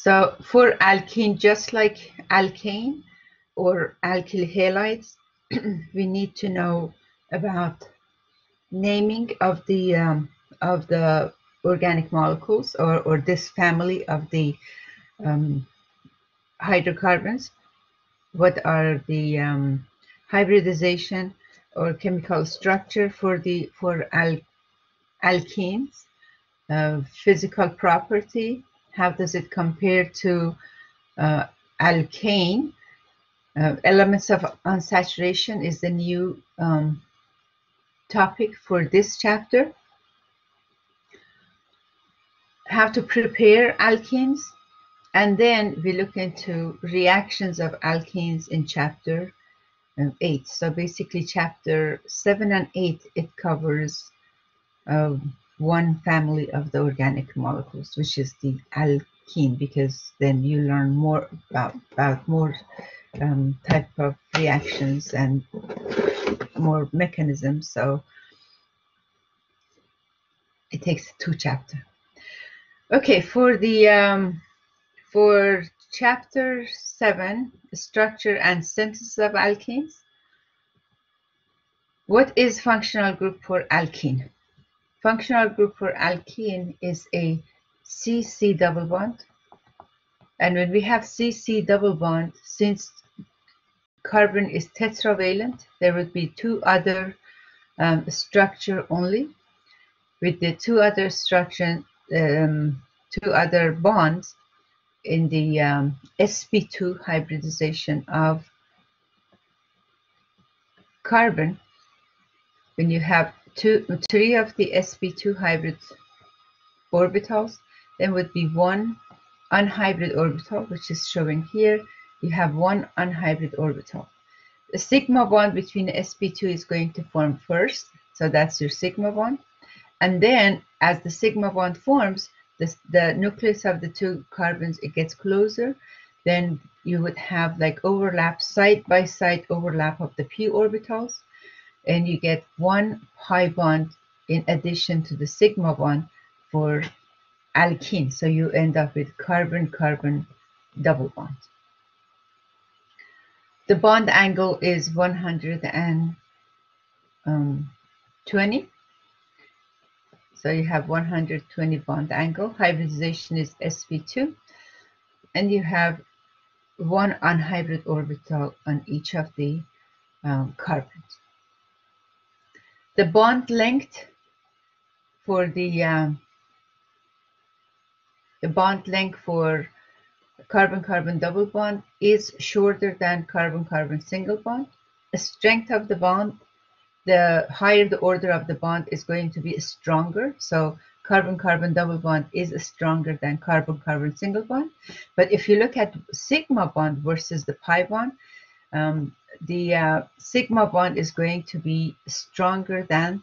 So for alkene, just like alkane or alkyl halides, we need to know about naming of the organic molecules or this family of the hydrocarbons. What are the hybridization or chemical structure for alkenes? Physical property. How does it compare to alkane? Elements of unsaturation is the new topic for this chapter. How to prepare alkenes, and then we look into reactions of alkenes in chapter 8. So basically chapter 7 and 8, it covers one family of the organic molecules, which is the alkene, because then you learn more about more type of reactions and more mechanisms. So it takes 2 chapters. Okay, for the for chapter 7, structure and synthesis of alkenes. What is functional group for alkene? Functional group for alkene is a CC double bond. And when we have CC double bond, since carbon is tetravalent, there would be 2 other structure only. With the 2 other structure, 2 other bonds in the sp2 hybridization of carbon, when you have 3 of the sp2 hybrid orbitals, then would be 1 unhybrid orbital, which is showing here. You have 1 unhybrid orbital. The sigma bond between the sp2 is going to form first, so that's your sigma bond. And then as the sigma bond forms, the nucleus of the 2 carbons, it gets closer, then you would have like overlap, side-by-side overlap of the p orbitals, and you get 1 pi bond in addition to the sigma bond for alkene. So you end up with carbon-carbon double bond. The bond angle is 120. So you have 120 bond angle. Hybridization is sp2, and you have 1 unhybrid orbital on each of the carbons. The bond length for the bond length for carbon-carbon double bond is shorter than carbon-carbon single bond. The strength of the bond, the higher the order of the bond, is going to be stronger. So carbon-carbon double bond is stronger than carbon-carbon single bond. But if you look at sigma bond versus the pi bond, the sigma bond is going to be stronger than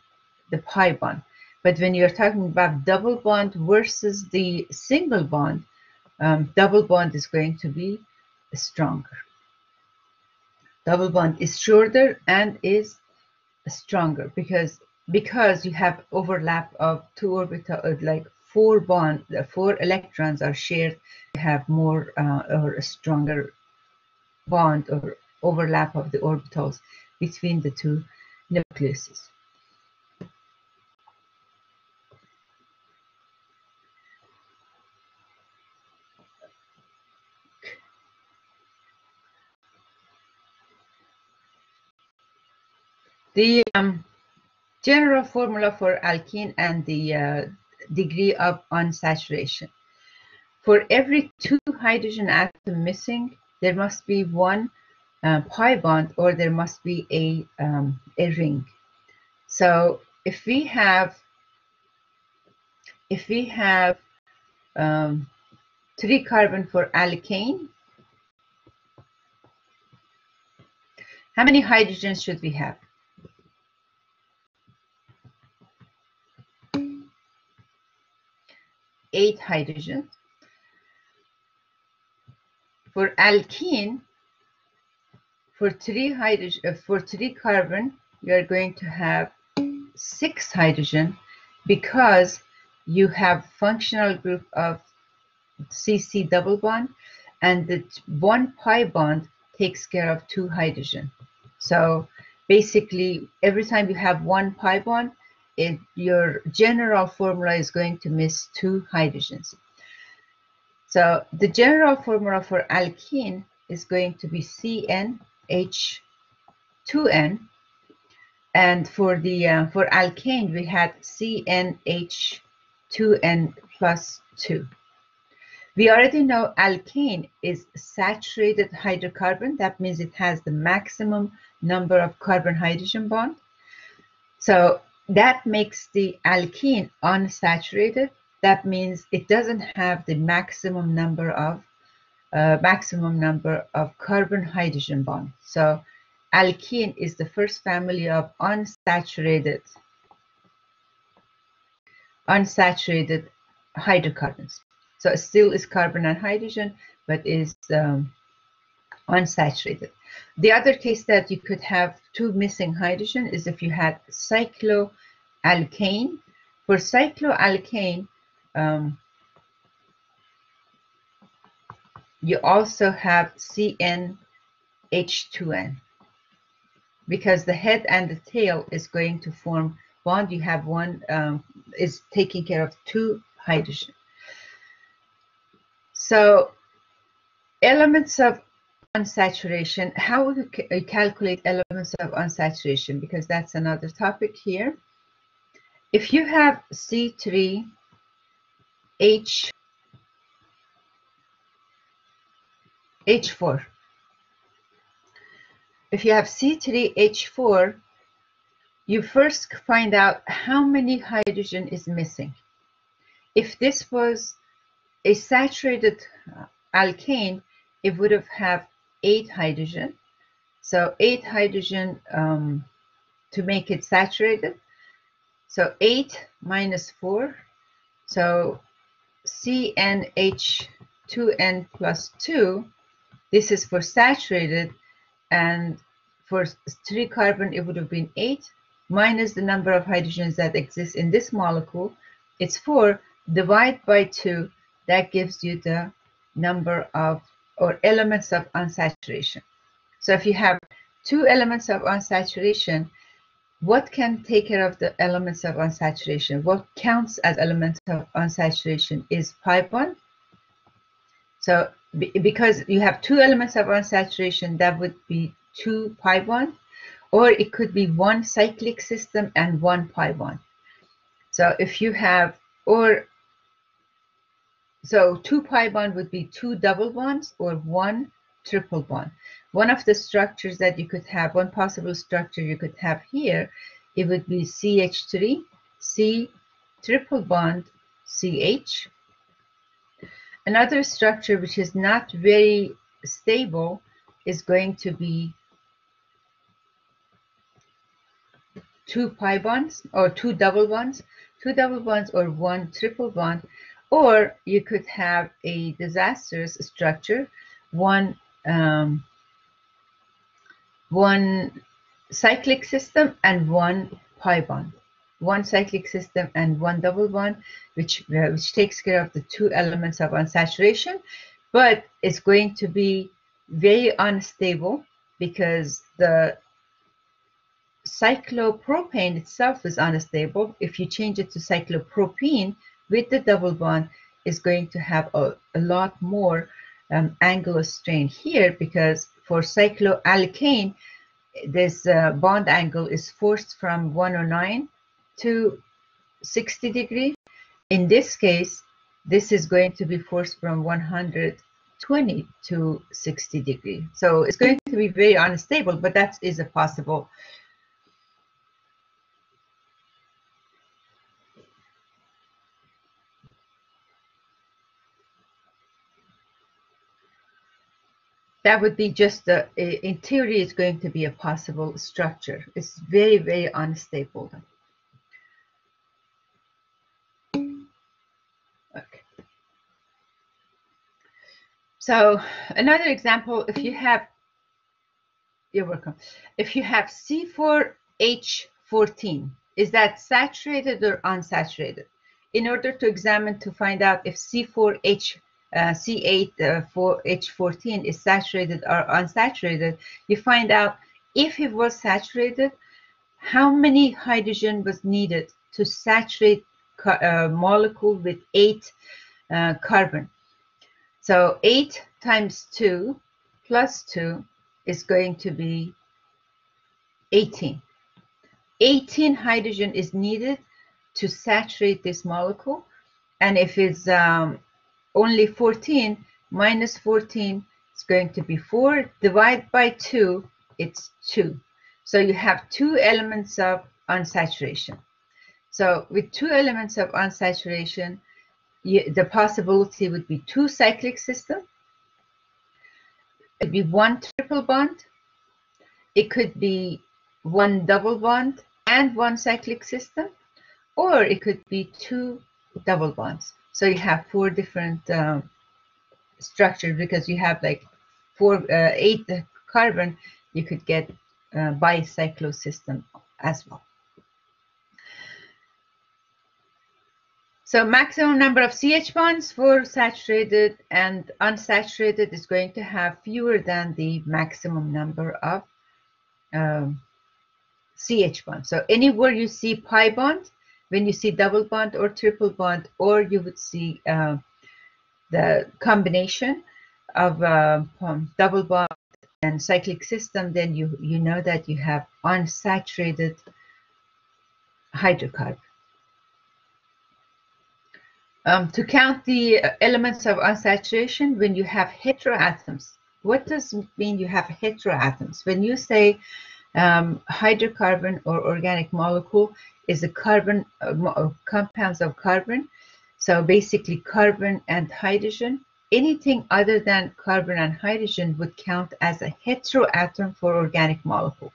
the pi bond. But when you're talking about double bond versus the single bond, double bond is going to be stronger. Double bond is shorter and is stronger because you have overlap of 2 orbitals, like 4 bonds, 4 electrons are shared. You have more or a stronger bond or overlap of the orbitals between the 2 nucleuses. The general formula for alkene and the degree of unsaturation. For every 2 hydrogen atom missing, there must be 1 pi bond, or there must be a ring. So if we have 3 carbon for alkane, how many hydrogens should we have? 8 hydrogens. For alkene, for 3 carbon, you are going to have 6 hydrogen because you have functional group of CC double bond, and the 1 pi bond takes care of 2 hydrogen. So basically, every time you have 1 pi bond, your general formula is going to miss 2 hydrogens. So the general formula for alkene is going to be CnH2n, and for alkane we had CnH2n plus 2. We already know alkane is saturated hydrocarbon. That means it has the maximum number of carbon-hydrogen bond. So that makes the alkene unsaturated. That means it doesn't have the maximum number of carbon-hydrogen bond. So alkene is the first family of unsaturated hydrocarbons. So it still is carbon and hydrogen, but is unsaturated. The other case that you could have 2 missing hydrogen is if you had cycloalkane. For cycloalkane, you also have CnH2n, because the head and the tail is going to form bond. You have one is taking care of 2 hydrogen. So elements of unsaturation, how would you calculate elements of unsaturation? Because that's another topic here. If you have C3H4, if you have C3H4, you first find out how many hydrogen is missing. If this was a saturated alkane, it would have 8 hydrogen. So 8 hydrogen to make it saturated. So 8 minus 4. So CnH2n plus 2. This is for saturated, and for 3 carbon, it would have been 8 minus the number of hydrogens that exist in this molecule. It's 4. Divide by 2. That gives you the number of, or elements of unsaturation. So if you have 2 elements of unsaturation, what can take care of the elements of unsaturation? What counts as elements of unsaturation is pi bond. So because you have 2 elements of unsaturation, that would be 2 pi bond, or it could be 1 cyclic system and 1 pi bond. So if you have, so 2 pi bond would be 2 double bonds or 1 triple bond. One of the structures that you could have, one possible structure you could have here, it would be CH3, C triple bond, CH. Another structure which is not very stable is going to be 2 pi bonds or 2 double bonds, or 1 triple bond. Or you could have a disastrous structure, one cyclic system and 1 pi bond, 1 cyclic system and 1 double bond, which takes care of the 2 elements of unsaturation, but it's going to be very unstable because the cyclopropane itself is unstable. If you change it to cyclopropene with the double bond, is going to have a lot more angular strain here, because for cycloalkane, this bond angle is forced from 109 to 60 degrees. In this case, this is going to be forced from 120 to 60 degrees. So it's going to be very unstable, but that is a possible. That would be just in theory, it's going to be a possible structure. It's very, very unstable. Okay. So another example, if you have, you're welcome. If you have C4H14, is that saturated or unsaturated? In order to examine to find out if C4H CH14 is saturated or unsaturated, you find out if it was saturated, how many hydrogen was needed to saturate a molecule with 8 carbon. So 8 times 2 plus 2 is going to be 18. 18 hydrogen is needed to saturate this molecule. And if it's only 14, minus 14 is going to be 4. Divide by 2, it's 2. So you have 2 elements of unsaturation. So with 2 elements of unsaturation, the possibility would be 2 cyclic systems. It could be 1 triple bond. It could be 1 double bond and 1 cyclic system. Or it could be 2 double bonds. So you have 4 different structures, because you have like 8 carbon, you could get bicyclosystem as well. So maximum number of CH bonds for saturated and unsaturated is going to have fewer than the maximum number of CH bonds. So anywhere you see pi bond, when you see double bond or triple bond, or you would see the combination of double bond and cyclic system, then you know that you have unsaturated hydrocarbon. To count the elements of unsaturation, when you have heteroatoms, what does it mean you have heteroatoms? When you say hydrocarbon or organic molecule is a carbon, compounds of carbon, so basically carbon and hydrogen, anything other than carbon and hydrogen would count as a heteroatom for organic molecule.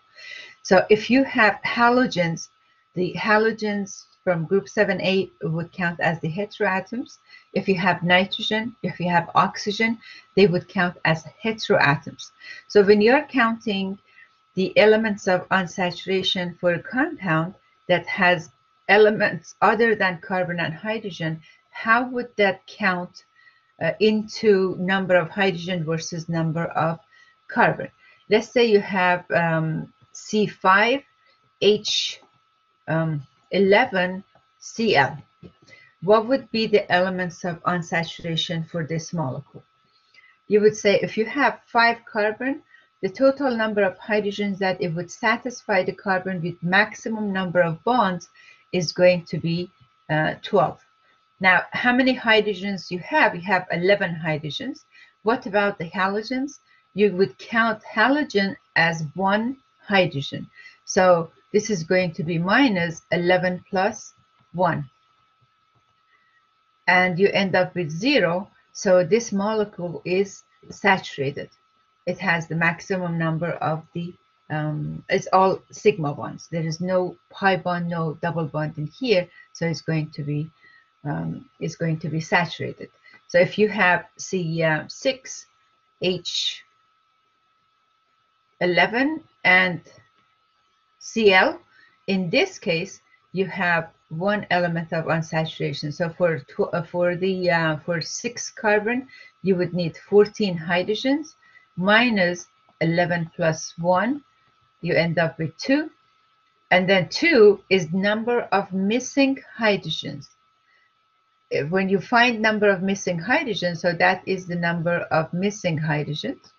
So if you have halogens, the halogens from group 7A would count as the heteroatoms. If you have nitrogen, if you have oxygen, they would count as heteroatoms. So when you're counting the elements of unsaturation for a compound that has elements other than carbon and hydrogen, how would that count into number of hydrogen versus number of carbon? Let's say you have C5H11Cl. What would be the elements of unsaturation for this molecule? You would say if you have 5 carbon, the total number of hydrogens that it would satisfy the carbon with maximum number of bonds is going to be 12. Now, how many hydrogens you have? You have 11 hydrogens. What about the halogens? You would count halogen as 1 hydrogen. So this is going to be minus 11 plus 1. And you end up with 0. So this molecule is saturated. It has the maximum number of the, it's all sigma bonds. There is no pi bond, no double bond in here. So it's going to be saturated. So if you have C6H11 and Cl, in this case you have 1 element of unsaturation. So for 6 carbon, you would need 14 hydrogens minus 11 plus 1. You end up with 2. And then 2 is number of missing hydrogens. When you find number of missing hydrogens, so that is the number of missing hydrogens.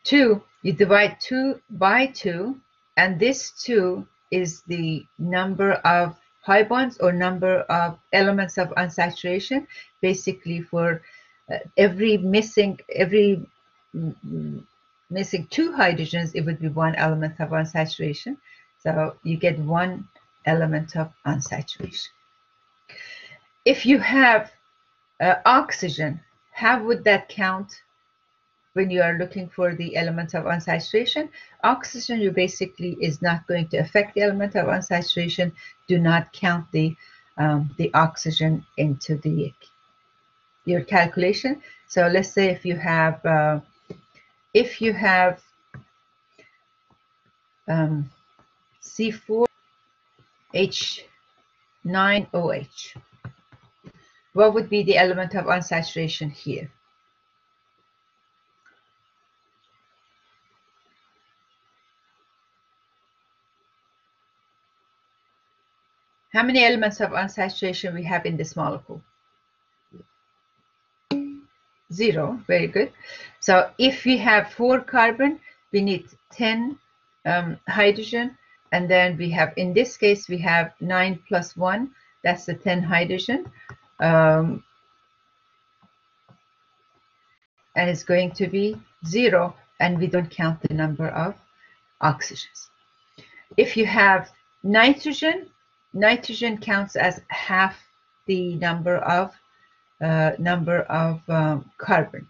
2, you divide 2 by 2, and this 2 is the number of pi bonds or number of elements of unsaturation. Basically, for every missing 2 hydrogens, it would be 1 element of unsaturation. So you get 1 element of unsaturation. If you have oxygen, how would that count when you are looking for the element of unsaturation? Oxygen, you basically is not going to affect the element of unsaturation. Do not count the oxygen into your calculation. So let's say if you have C4H9OH, what would be the element of unsaturation here? How many elements of unsaturation we have in this molecule? 0. Very good. So if we have 4 carbon, we need 10 hydrogen, and then we have, in this case, we have 9 plus 1. That's the 10 hydrogen. And it's going to be 0, and we don't count the number of oxygens. If you have nitrogen, nitrogen counts as half the number of carbon.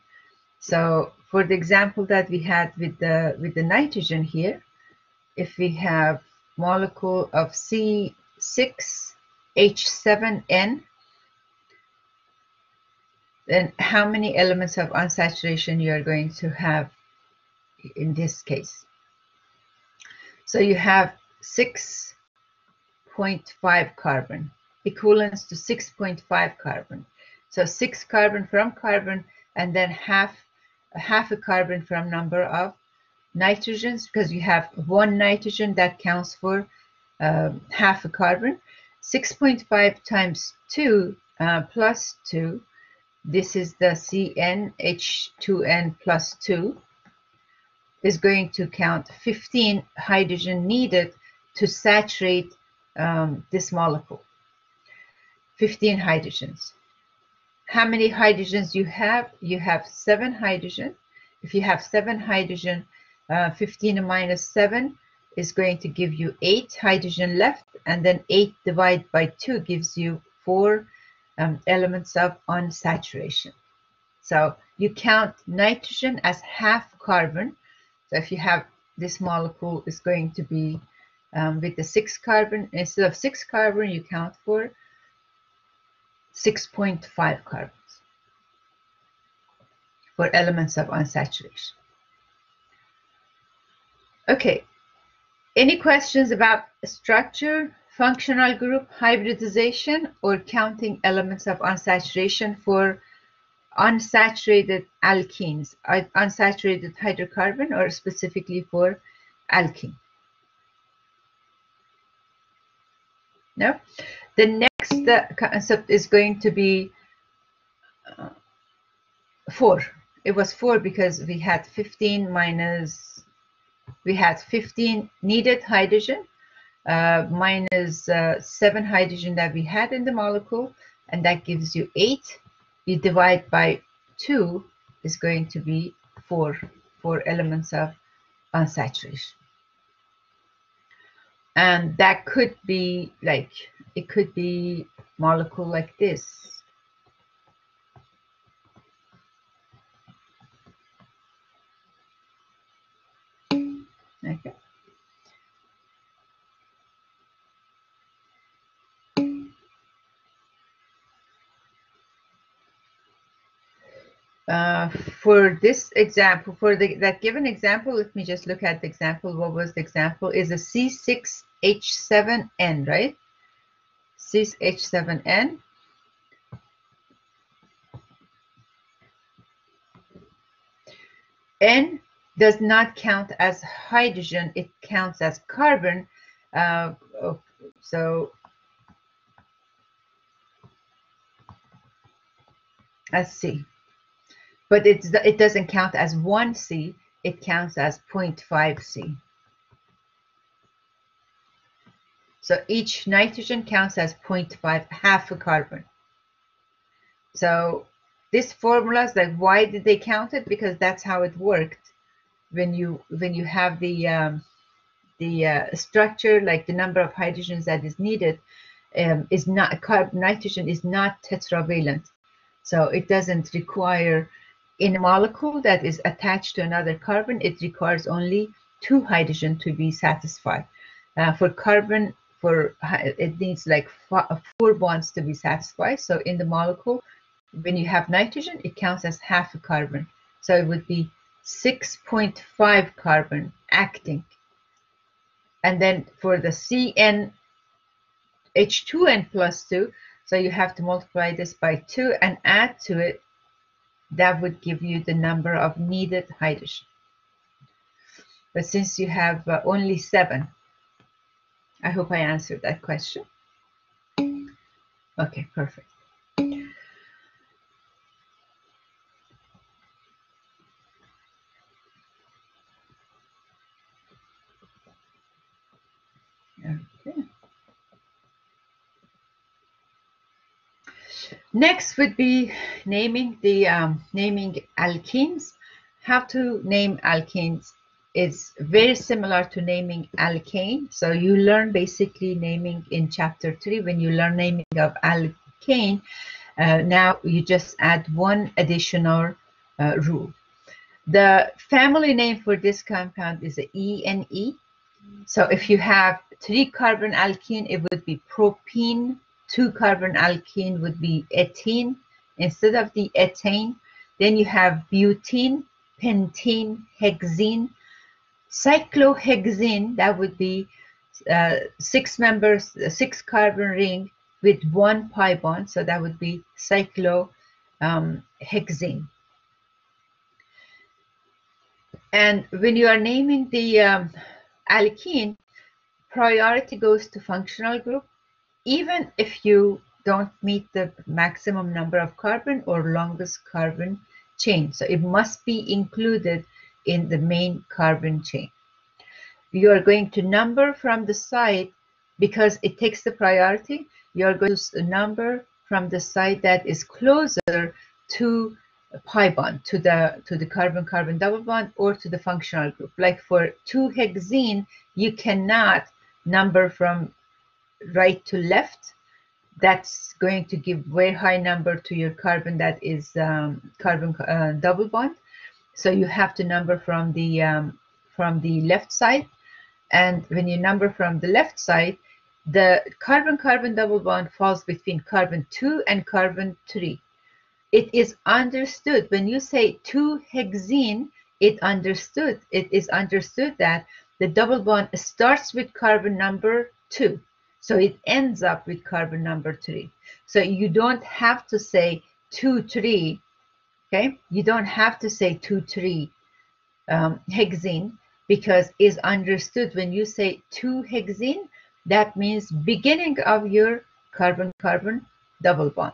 So for the example that we had with the nitrogen here, if we have molecule of C6H7N, then how many elements of unsaturation you are going to have in this case? So you have 6.5 carbon, equivalent to 6.5 carbon. So 6 carbon from carbon, and then half a carbon from number of nitrogens, because you have 1 nitrogen that counts for half a carbon. 6.5 times 2 plus 2, this is the CnH2n plus 2, is going to count 15 hydrogen needed to saturate this molecule. 15 hydrogens. How many hydrogens you have? You have 7 hydrogen. If you have 7 hydrogen, 15 minus 7 is going to give you 8 hydrogen left, and then 8 divided by 2 gives you 4 elements of unsaturation. So you count nitrogen as half carbon. So if you have this molecule is going to be with the 6 carbon, instead of 6 carbon, you count for 6.5 carbons for elements of unsaturation. Okay, any questions about structure, functional group, hybridization, or counting elements of unsaturation for unsaturated alkenes, unsaturated hydrocarbon, or specifically for alkene? No? The next concept is going to be 4. It was 4 because we had 15 minus, we had 15 needed hydrogen minus 7 hydrogen that we had in the molecule, and that gives you 8. You divide by 2 is going to be 4 elements of unsaturation. And that could be like, it could be molecule like this. Okay. For this example, for that given example, let me just look at the example. What was the example? Is a C6H7N, right? C6H7N. N does not count as hydrogen, it counts as carbon. So let's see. But it doesn't count as 1C, it counts as 0.5C. So each nitrogen counts as 0.5, half a carbon. So this formula is like, why did they count it? Because that's how it worked. When you have the structure, like the number of hydrogens that is needed, is not nitrogen is not tetravalent, so it doesn't require, in a molecule that is attached to another carbon, it requires only 2 hydrogen to be satisfied. For carbon, it needs like 4 bonds to be satisfied. So in the molecule, when you have nitrogen, it counts as half a carbon. So it would be 6.5 carbon acting. And then for the CnH2n plus 2, so So you have to multiply this by 2 and add to it. That would give you the number of needed hydrogen. But since you have only 7, I hope I answered that question. Okay, perfect. Okay. Next would be naming the naming alkenes. How to name alkenes is very similar to naming alkane. So you learn basically naming in chapter 3 when you learn naming of alkane. Now you just add one additional rule. The family name for this compound is ENE. So if you have 3-carbon alkene, it would be propene. 2-carbon alkene would be ethene instead of the ethane. Then you have butene, pentene, hexene, cyclohexene. That would be 6 members, 6-carbon ring with 1 pi bond. So that would be cyclohexene. And when you are naming the alkene, priority goes to functional group, even if you don't meet the maximum number of carbon or longest carbon chain. So it must be included in the main carbon chain. You are going to number from the side because it takes the priority. You are going to number from the side that is closer to pi bond, to the carbon-carbon double bond, or to the functional group. Like for 2-hexene, you cannot number from right to left. That's going to give very high number to your carbon that is carbon double bond. So you have to number from the left side. And when you number from the left side, the carbon-carbon double bond falls between carbon 2 and carbon 3. It is understood when you say 2-hexene, it is understood that the double bond starts with carbon number 2. So it ends up with carbon number 3. So you don't have to say 2,3, okay? You don't have to say 2,3 hexene, because it's understood when you say 2-hexene, that means beginning of your carbon-carbon double bond.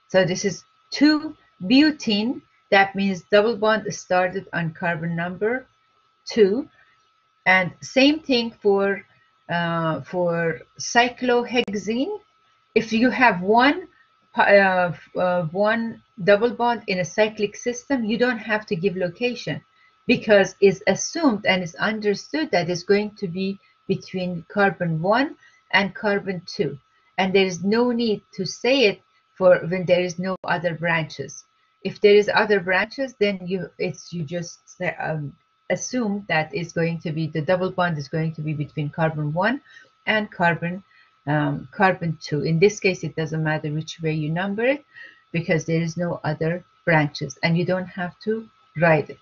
So this is 2-butene, that means double bond started on carbon number 2. And same thing for cyclohexene. If you have one double bond in a cyclic system, you don't have to give location, because it's assumed and it's understood that it's going to be between carbon 1 and carbon 2. And there is no need to say it for when there is no other branches. If there is other branches, then you just assume that it's going to be, the double bond is going to be between carbon 1 and carbon 2. In this case, it doesn't matter which way you number it, because there is no other branches and you don't have to write it.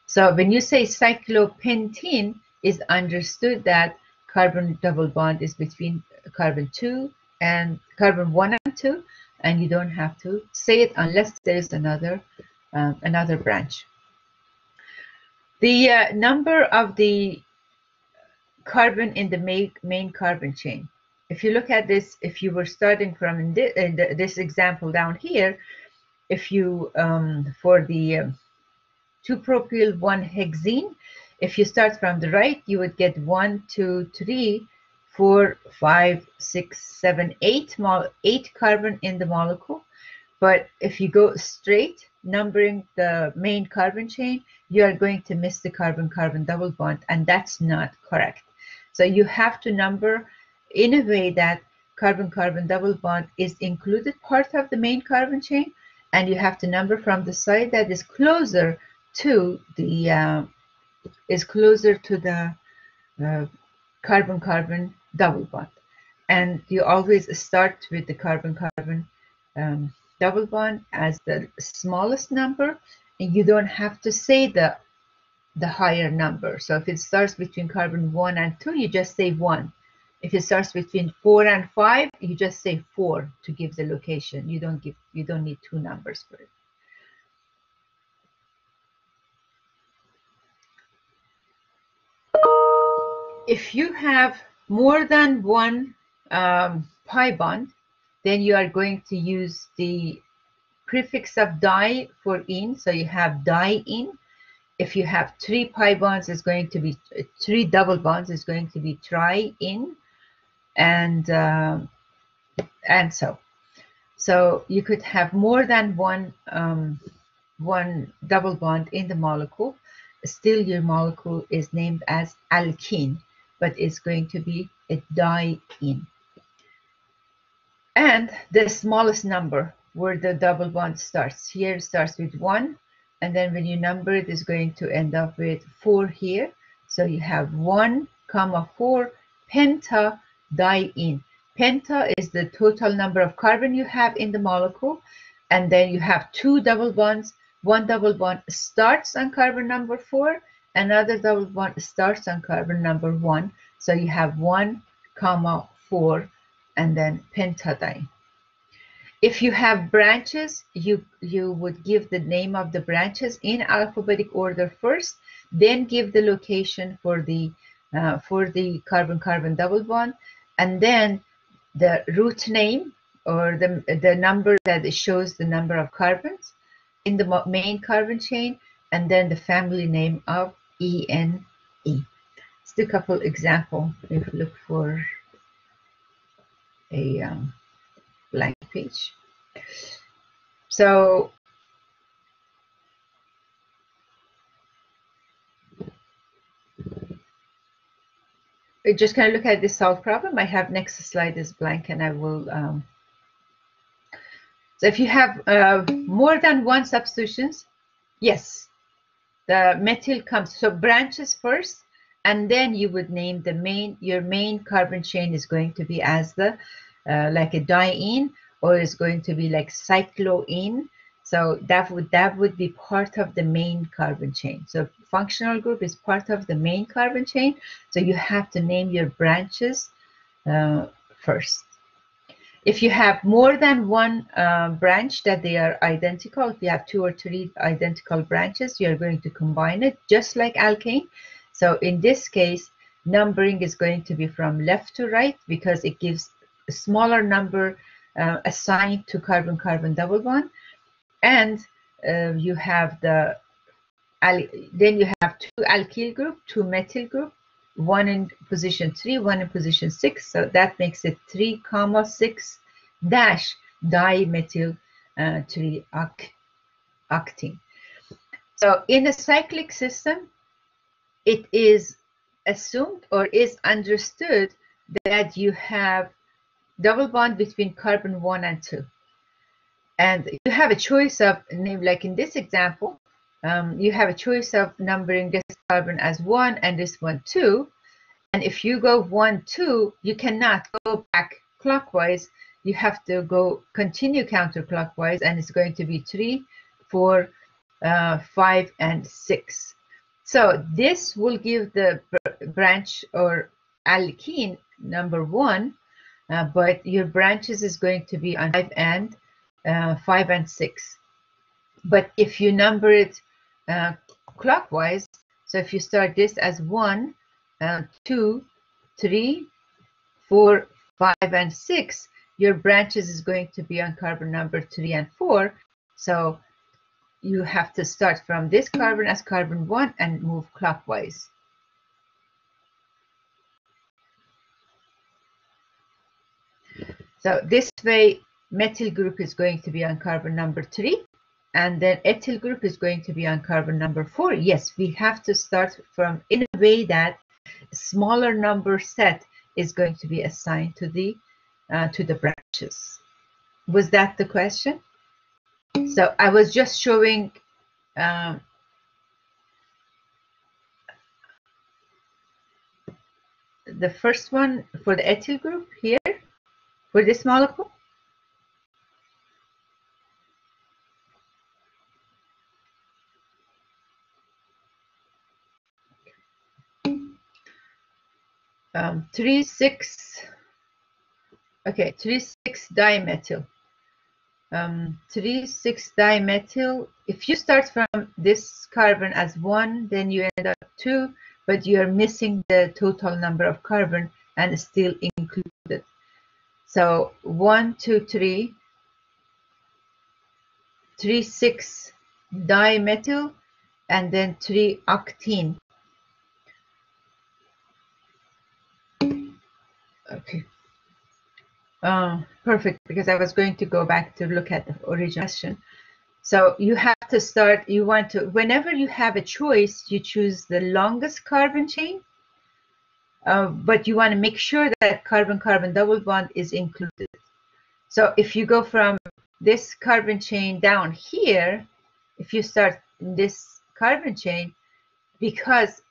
So when you say cyclopentene, is understood that carbon double bond is between carbon 2 and carbon 1 and 2, and you don't have to say it unless there is another branch. The number of the carbon in the main carbon chain. If you look at this, if you were starting from this example down here, if you for the 2-propyl 1-hexene, if you start from the right, you would get 1, 2, 3, 4, 5, 6, 7, 8 carbon in the molecule. But if you go straight, numbering the main carbon chain, you are going to miss the carbon-carbon double bond, and that's not correct. So you have to number in a way that carbon-carbon double bond is included part of the main carbon chain, and you have to number from the side that is closer to the carbon-carbon double bond. And you always start with the carbon-carbon double bond as the smallest number, and you don't have to say the higher number. So if it starts between carbon 1 and 2, you just say 1. If it starts between 4 and 5, you just say 4 to give the location. You don't need two numbers for it. If you have more than one pi bond, then you are going to use the prefix of di for in. So you have di in. If you have 3 pi bonds, it's going to be 3 double bonds. It's going to be tri in, and so. So you could have more than one double bond in the molecule. Still, your molecule is named as alkene, but it's going to be a diene. And the smallest number where the double bond starts. Here it starts with 1, and then when you number it, it's going to end up with 4 here. So you have 1, 4 pentadiene. Penta is the total number of carbon you have in the molecule, and then you have 2 double bonds. One double bond starts on carbon number 4, another double bond starts on carbon number 1. So you have 1, 4, and then pentadiene. If you have branches, you would give the name of the branches in alphabetic order first, then give the location for the carbon-carbon double bond, and then the root name, or the number that shows the number of carbons in the main carbon chain, and then the family name of ENE. Let's do a couple examples. If you look for a blank page. So we're just going to look at this solved problem. I have next slide is blank, and I will. So if you have more than one substitutions, yes, the methyl comes. So branches first, and then you would name your main carbon chain is going to be as the like a diene, or is going to be like cycloene. So that would be part of the main carbon chain. So functional group is part of the main carbon chain. So you have to name your branches first. If you have more than one branch that they are identical, if you have 2 or 3 identical branches, you're going to combine it just like alkane. So in this case, numbering is going to be from left to right because it gives a smaller number assigned to carbon-carbon double bond. And you have then you have 2 alkyl group, 2 methyl group, 1 in position 3, 1 in position 6. So that makes it 3, 6 dash dimethyl 3-octene. So in a cyclic system, it is assumed or is understood that you have double bond between carbon 1 and 2. And you have a choice of, like in this example, you have a choice of numbering this carbon as 1 and this one 2. And if you go 1, 2, you cannot go back clockwise. You have to continue counterclockwise, and it's going to be 3, 4, 5, and 6. So this will give the branch or alkene number 1, but your branches is going to be on 5 and 6. But if you number it clockwise, so if you start this as 1, 2, 3, 4, 5, and 6, your branches is going to be on carbon number 3 and 4. So you have to start from this carbon as carbon 1 and move clockwise. So this way, methyl group is going to be on carbon number 3, and then ethyl group is going to be on carbon number 4. Yes, we have to start from in a way that a smaller number set is going to be assigned to the branches. Was that the question? So I was just showing the first one for the ethyl group here for this molecule. 3,6. Okay, 3,6-dimethyl. 3,6-dimethyl. If you start from this carbon as 1, then you end up 2, but you are missing the total number of carbon and still included. So 1, 2, 3, 3,6-dimethyl, and then 3-octene. Okay. Perfect, because I was going to go back to look at the original question. So you have to start, you want to, whenever you have a choice, you choose the longest carbon chain, but you want to make sure that carbon-carbon double bond is included. So if you go from this carbon chain down here, if you start in this carbon chain, because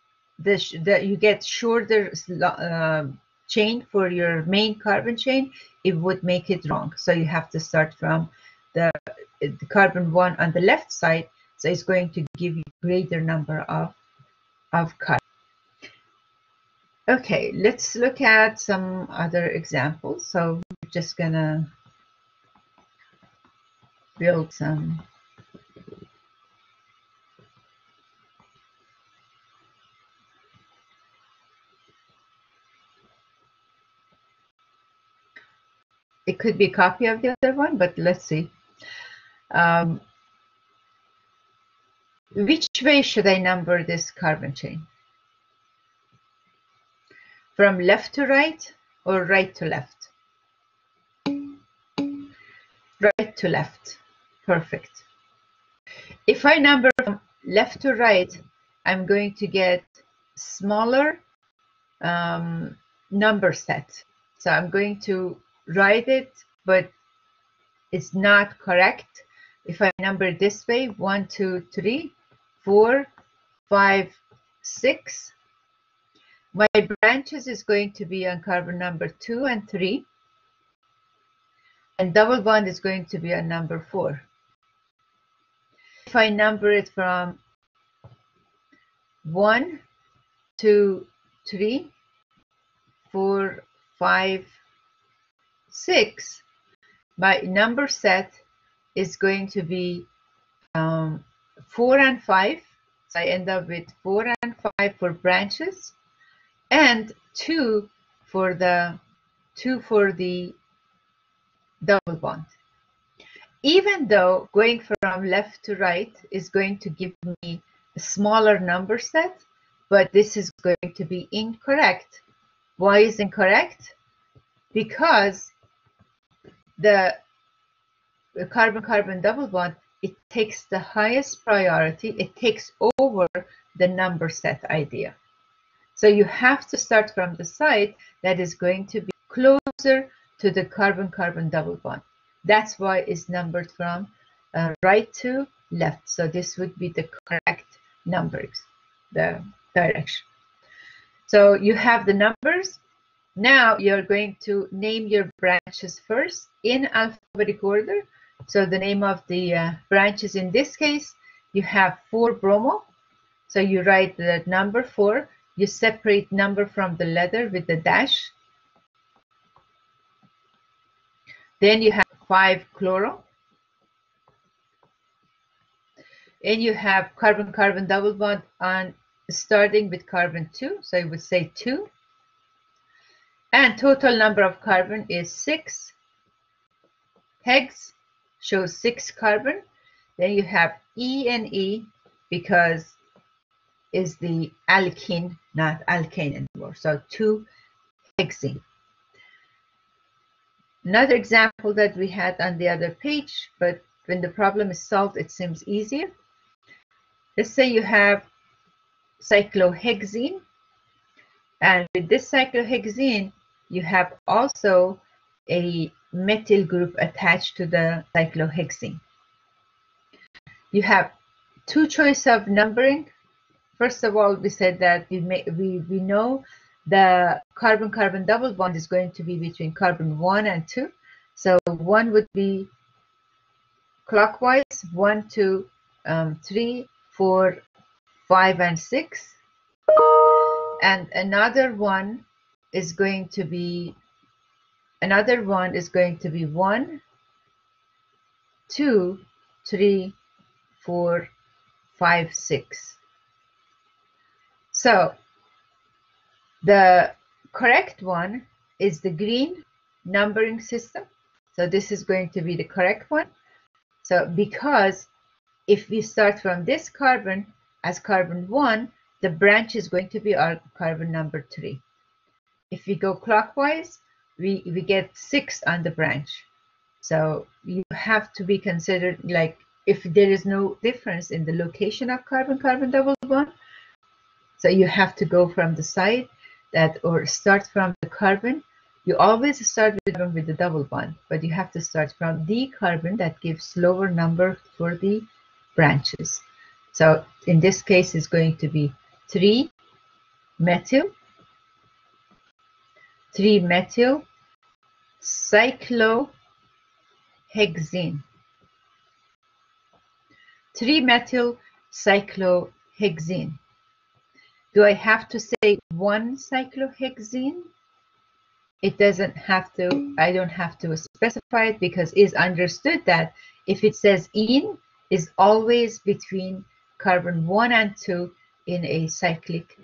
you get shorter chain for your main carbon chain, it would make it wrong. So you have to start from the carbon 1 on the left side, so it's going to give you greater number of carbon. Okay, let's look at some other examples. So we're just gonna build some. It could be a copy of the other one, but let's see. Which way should I number this carbon chain? From left to right or right to left? Right to left. Perfect. If I number from left to right, I'm going to get smaller number set. So I'm going to write it, but it's not correct. If I number this way, 1, 2, 3, 4, 5, 6. My branches is going to be on carbon number 2 and 3. And double bond is going to be on number 4. If I number it from 1, 2, 3, 4, 5, 6, my number set is going to be 4 and 5. So I end up with 4 and 5 for branches, and 2 for the double bond. Even though going from left to right is going to give me a smaller number set, but this is going to be incorrect. Why is incorrect? Because the carbon-carbon double bond, it takes the highest priority. It takes over the number set idea. So you have to start from the side that is going to be closer to the carbon-carbon double bond. That's why it's numbered from right to left. So this would be the correct numbers, the direction. So you have the numbers. Now you're going to name your branches first in alphabetic order. So the name of the branches in this case, you have 4-bromo. So you write the number 4. You separate number from the letter with the dash. Then you have 5-chloro. And you have carbon-carbon double bond on starting with carbon 2. So I would say 2. And total number of carbon is 6. Hex shows 6 carbon. Then you have E and E because is the alkene, not alkane anymore. So 2-hexene. Another example that we had on the other page, but when the problem is solved, it seems easier. Let's say you have cyclohexene, and with this cyclohexene, you have also a methyl group attached to the cyclohexene. You have 2 choices of numbering. First of all, we said that we know the carbon-carbon double bond is going to be between carbon 1 and 2. So 1 would be clockwise, 1, 2, 3, 4, 5, and 6. And another one is going to be, another one is going to be 1, 2, 3, 4, 5, 6. So the correct one is the green numbering system. So this is going to be the correct one. So because if we start from this carbon as carbon 1, the branch is going to be our carbon number 3. If we go clockwise, we get 6 on the branch. So you have to be considered, like, if there is no difference in the location of carbon-carbon double bond, so you have to go from the side that, or start from the carbon. You always start with the double bond, but you have to start from the carbon that gives lower number for the branches. So in this case, it's going to be 3-methyl, 3-methyl cyclohexene. 3-methyl cyclohexene. Do I have to say 1 cyclohexene? It doesn't have to, I don't have to specify it, because it's understood that if it says "ene," is always between carbon 1 and 2 in a cyclic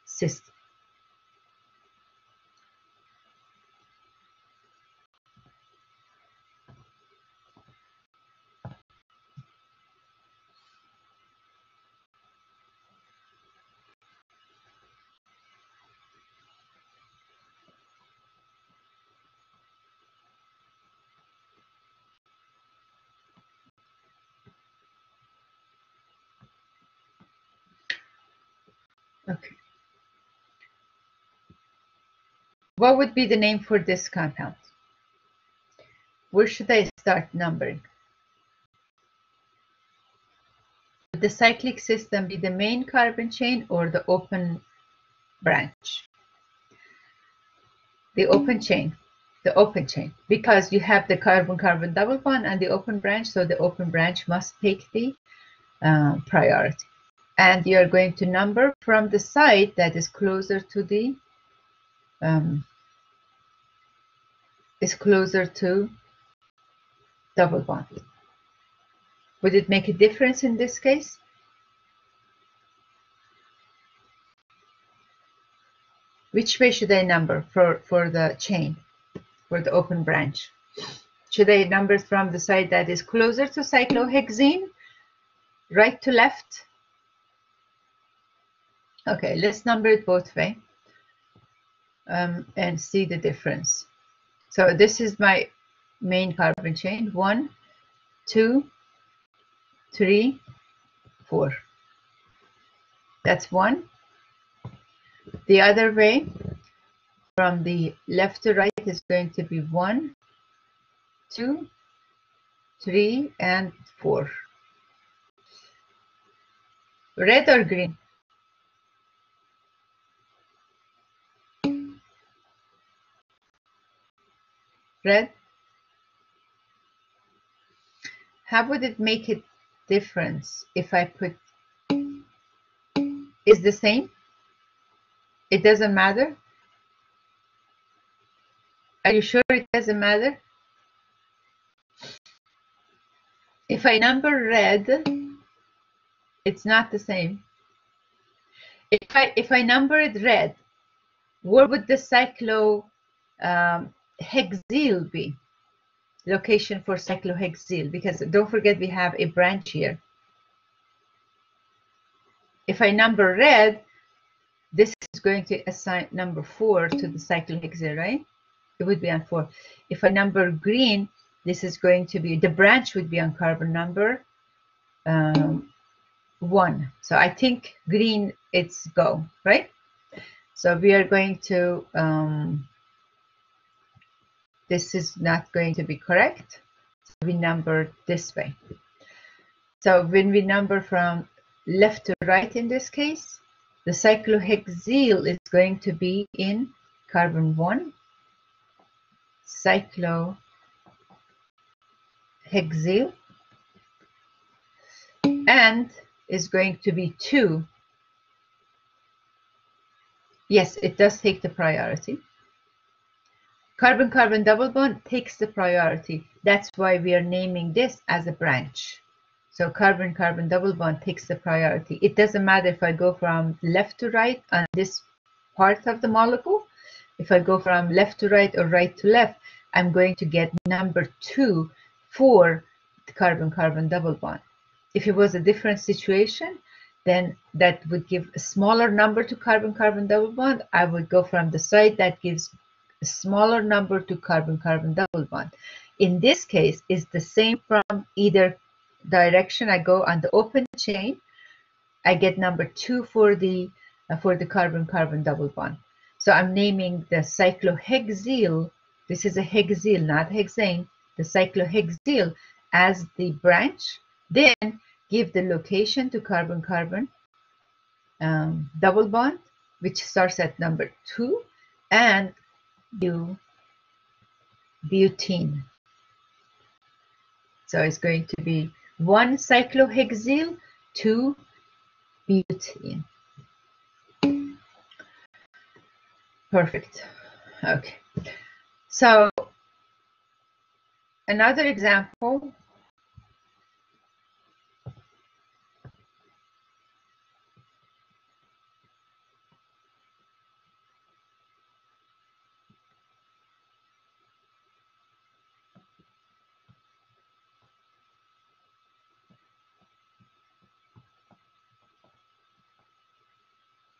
system. Okay. What would be the name for this compound? Where should I start numbering? Would the cyclic system be the main carbon chain or the open branch? The open chain. The open chain. Because you have the carbon-carbon double bond and the open branch, so the open branch must take the priority. And you're going to number from the side that is closer to the double bond. Would it make a difference in this case? Which way should I number for the chain, for the open branch? Should I number from the side that is closer to cyclohexene, right to left? Okay, let's number it both way and see the difference. So this is my main carbon chain, 1, 2, 3, 4. That's 1. The other way, from the left to right, is going to be 1, 2, 3, and 4. Red or green? Red. How would it make a difference if I put is the same? It doesn't matter? Are you sure it doesn't matter? If I number red, it's not the same. If I number it red, where would the cyclohexyl be? Location for cyclohexyl, because don't forget we have a branch here. If I number red, this is going to assign number 4 to the cyclohexyl, right? It would be on 4. If I number green, this is going to be, the branch would be on carbon number 1. So I think green, it's go, right? So we are going to, this is not going to be correct. So we number this way. So when we number from left to right in this case, the cyclohexyl is going to be in carbon 1, cyclohexyl, and is going to be 2 Yes, it does take the priority. Carbon-carbon double bond takes the priority. That's why we are naming this as a branch. So carbon-carbon double bond takes the priority. It doesn't matter if I go from left to right on this part of the molecule. If I go from left to right or right to left, I'm going to get number 2 for the carbon-carbon double bond. If it was a different situation, then that would give a smaller number to carbon-carbon double bond. I would go from the side that gives a smaller number to carbon-carbon double bond. In this case, it's the same from either direction. I go on the open chain, I get number 2 for the carbon-carbon double bond. So I'm naming the cyclohexyl. This is a hexyl, not hexane. The cyclohexyl as the branch. Then give the location to carbon-carbon double bond, which starts at number 2, and butene. So it's going to be 1 cyclohexyl, 2 butene. Perfect. Okay. So another example.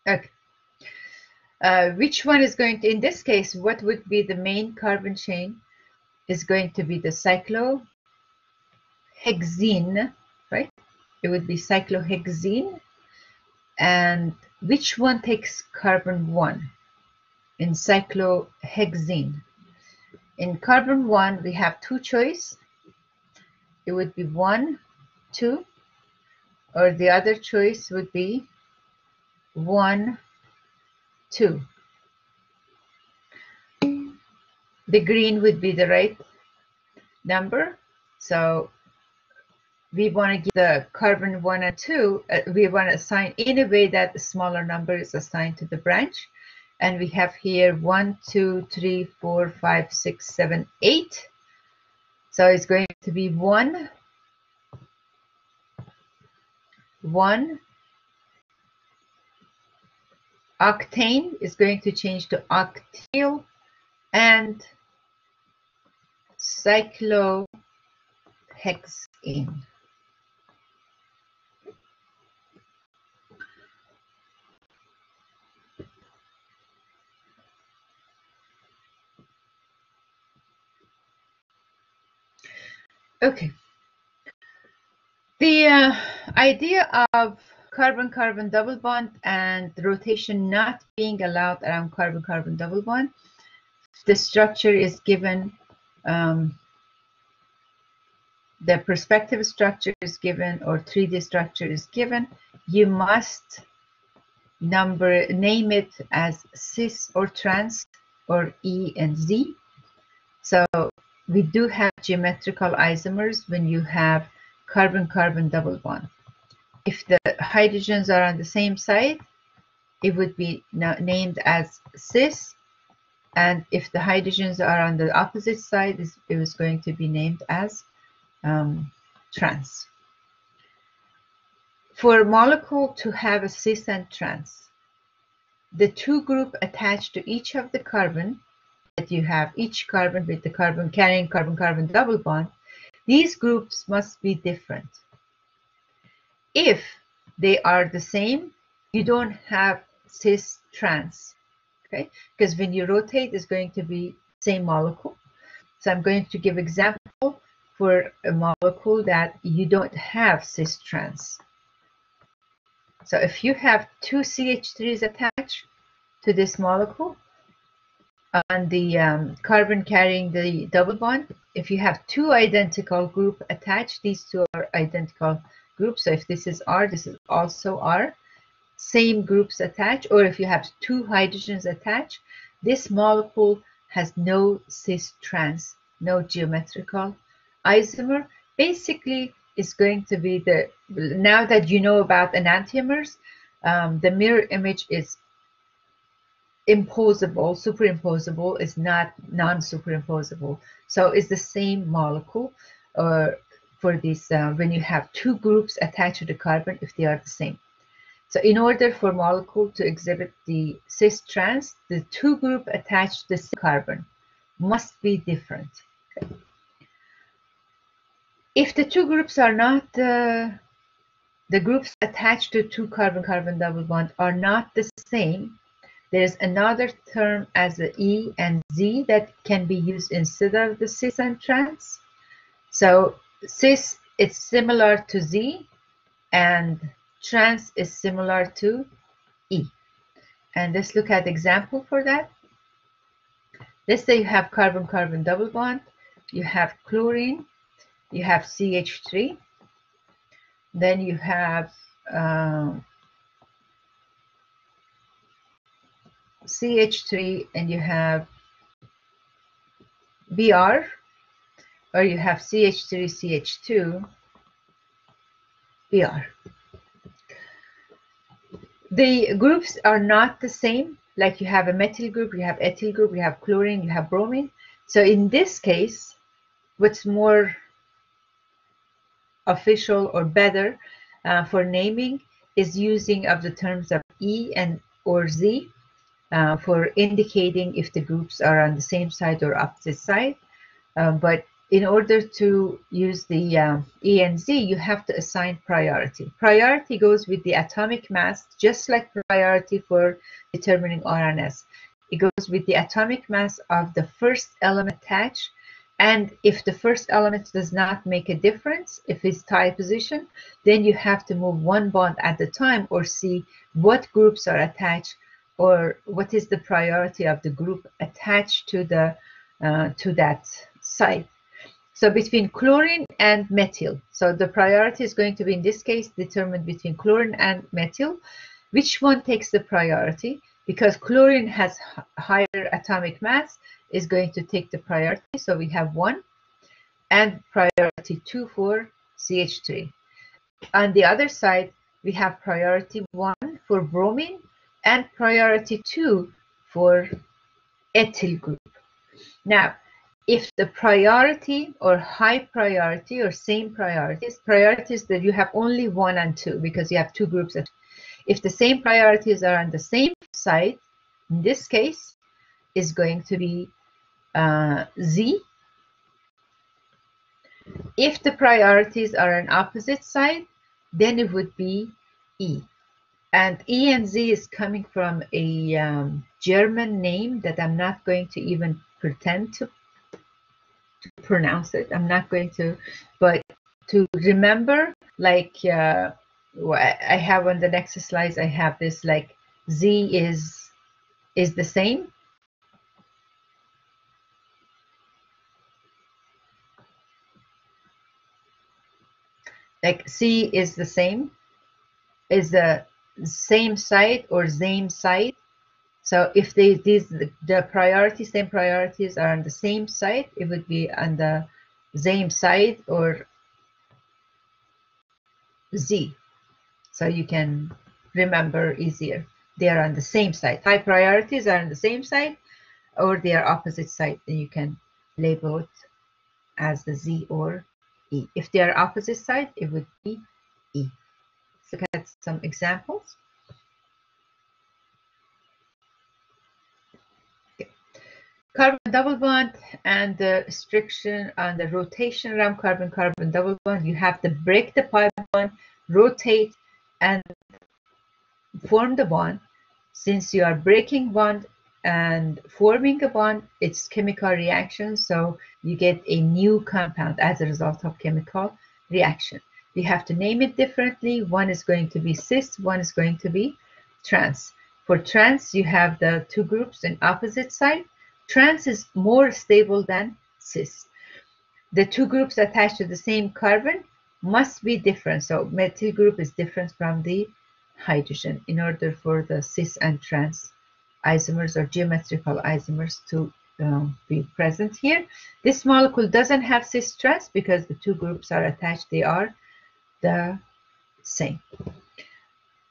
Okay. Which one is going to, in this case, what would be the main carbon chain is going to be the cyclohexene, right? It would be cyclohexene. And which one takes carbon 1 in cyclohexene? In carbon 1, we have 2 choice. It would be 1, 2, or the other choice would be 1, 2. The green would be the right number. So we want to give the carbon 1 and 2, we want to assign in a way that the smaller number is assigned to the branch. And we have here 1, 2, 3, 4, 5, 6, 7, 8. So it's going to be 1, 1. Octane is going to change to octyl, and cyclohexane. Okay. The idea of carbon-carbon double bond and rotation not being allowed around carbon-carbon double bond, the structure is given, the perspective structure is given, or 3D structure is given. You must name it as cis or trans or E and Z. So we do have geometrical isomers when you have carbon-carbon double bond. If the hydrogens are on the same side, it would be named as cis, and if the hydrogens are on the opposite side, it was going to be named as trans. For a molecule to have a cis and trans, the 2 group attached to each of the carbon that you have, each carbon with the carbon carrying carbon-carbon double bond, these groups must be different. If they are the same, you don't have cis trans, okay? Because when you rotate, it's going to be same molecule. So I'm going to give example for a molecule that you don't have cis trans. So if you have 2 CH3s attached to this molecule on the carbon carrying the double bond, if you have 2 identical group attached, these 2 are identical groups. So if this is R, this is also R, same groups attached. Or if you have 2 hydrogens attached, this molecule has no cis trans, no geometrical isomer. Basically, it's going to be the, now that you know about enantiomers, the mirror image is imposable, superimposable is not non-superimposable. So it's the same molecule for this when you have two groups attached to the carbon if they are the same. So in order for molecule to exhibit the cis-trans, the two group attached to the same carbon must be different. If the two groups are not, the groups attached to two carbon-carbon double bond are not the same, there is another term as the E and Z that can be used instead of the cis and trans. So cis is similar to Z and trans is similar to E. And let's look at the example for that. Let's say you have carbon-carbon double bond, you have chlorine, you have CH3, then you have CH3 and you have Br, or you have CH3, CH2, Br. The groups are not the same, like you have a methyl group, you have ethyl group, you have chlorine, you have bromine. So in this case, what's more official or better for naming is using of the terms of E and or Z for indicating if the groups are on the same side or opposite side. But in order to use the E and Z, you have to assign priority. Priority goes with the atomic mass, just like priority for determining RNS. It goes with the atomic mass of the first element attached. And if the first element does not make a difference, if it's tie position, then you have to move one bond at a time or see what groups are attached or what is the priority of the group attached to the to that site. So between chlorine and methyl, so the priority is going to be in this case determined between chlorine and methyl. Which one takes the priority? Because chlorine has higher atomic mass, is going to take the priority. So we have 1 and priority 2 for CH3. On the other side, we have priority 1 for bromine and priority 2 for ethyl group. Now, if the priority or high priority or same priorities that you have only 1 and 2 because you have two groups. If the same priorities are on the same side, in this case, is going to be Z. If the priorities are on opposite side, then it would be E. And E and Z is coming from a German name that I'm not going to even pretend to pronounce it. I'm not going to, but to remember, like I have on the next slides, I have this like Z is the same. Like C is the same, is the same side or same side. So if the priorities, same priorities are on the same side, it would be on the same side or Z. So you can remember easier. They are on the same side. High priorities are on the same side or they are opposite side. Then you can label it as the Z or E. If they are opposite side, it would be E. Let's look at some examples. Carbon double bond and the restriction on the rotation around carbon-carbon double bond. You have to break the pi bond, rotate, and form the bond. Since you are breaking bond and forming a bond, it's chemical reaction, so you get a new compound as a result of chemical reaction. You have to name it differently. One is going to be cis, one is going to be trans. For trans, you have the two groups in opposite side. Trans is more stable than cis. The two groups attached to the same carbon must be different. So methyl group is different from the hydrogen in order for the cis and trans isomers or geometrical isomers to be present here. This molecule doesn't have cis trans because the two groups are attached. They are the same.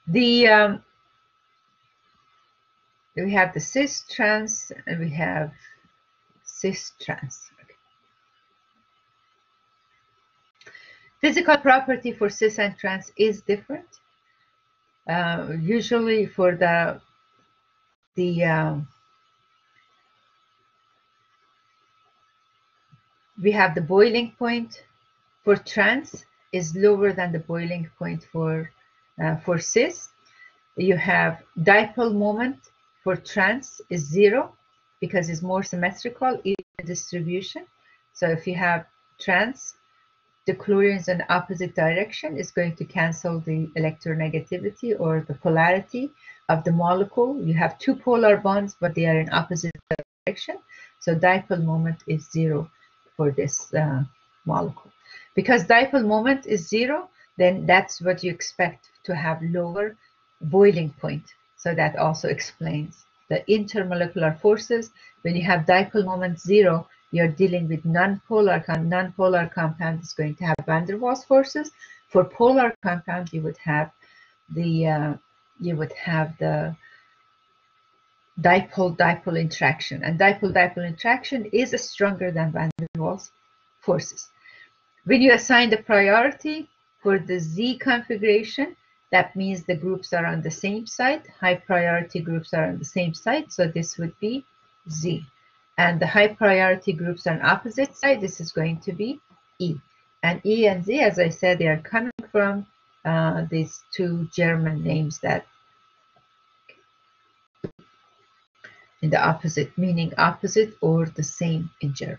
The We have the cis trans and we have cis trans. Okay. Physical property for cis and trans is different. Usually for we have the boiling point for trans is lower than the boiling point for cis. You have dipole moment for trans is 0 because it's more symmetrical in distribution. So if you have trans, the chlorines in the opposite direction is going to cancel the electronegativity or the polarity of the molecule. You have two polar bonds, but they are in opposite direction. So dipole moment is 0 for this molecule. Because dipole moment is 0, then that's what you expect to have lower boiling point. So that also explains the intermolecular forces. When you have dipole moment 0, you're dealing with non-polar compound is going to have van der Waals forces. For polar compound, you would have the dipole-dipole interaction, and dipole-dipole interaction is stronger than van der Waals forces. When you assign the priority for the Z configuration, that means the groups are on the same side. High priority groups are on the same side, so this would be Z. And the high priority groups on opposite side, this is going to be E. And E and Z, as I said, they are coming from these two German names that in the opposite, meaning opposite or the same in German.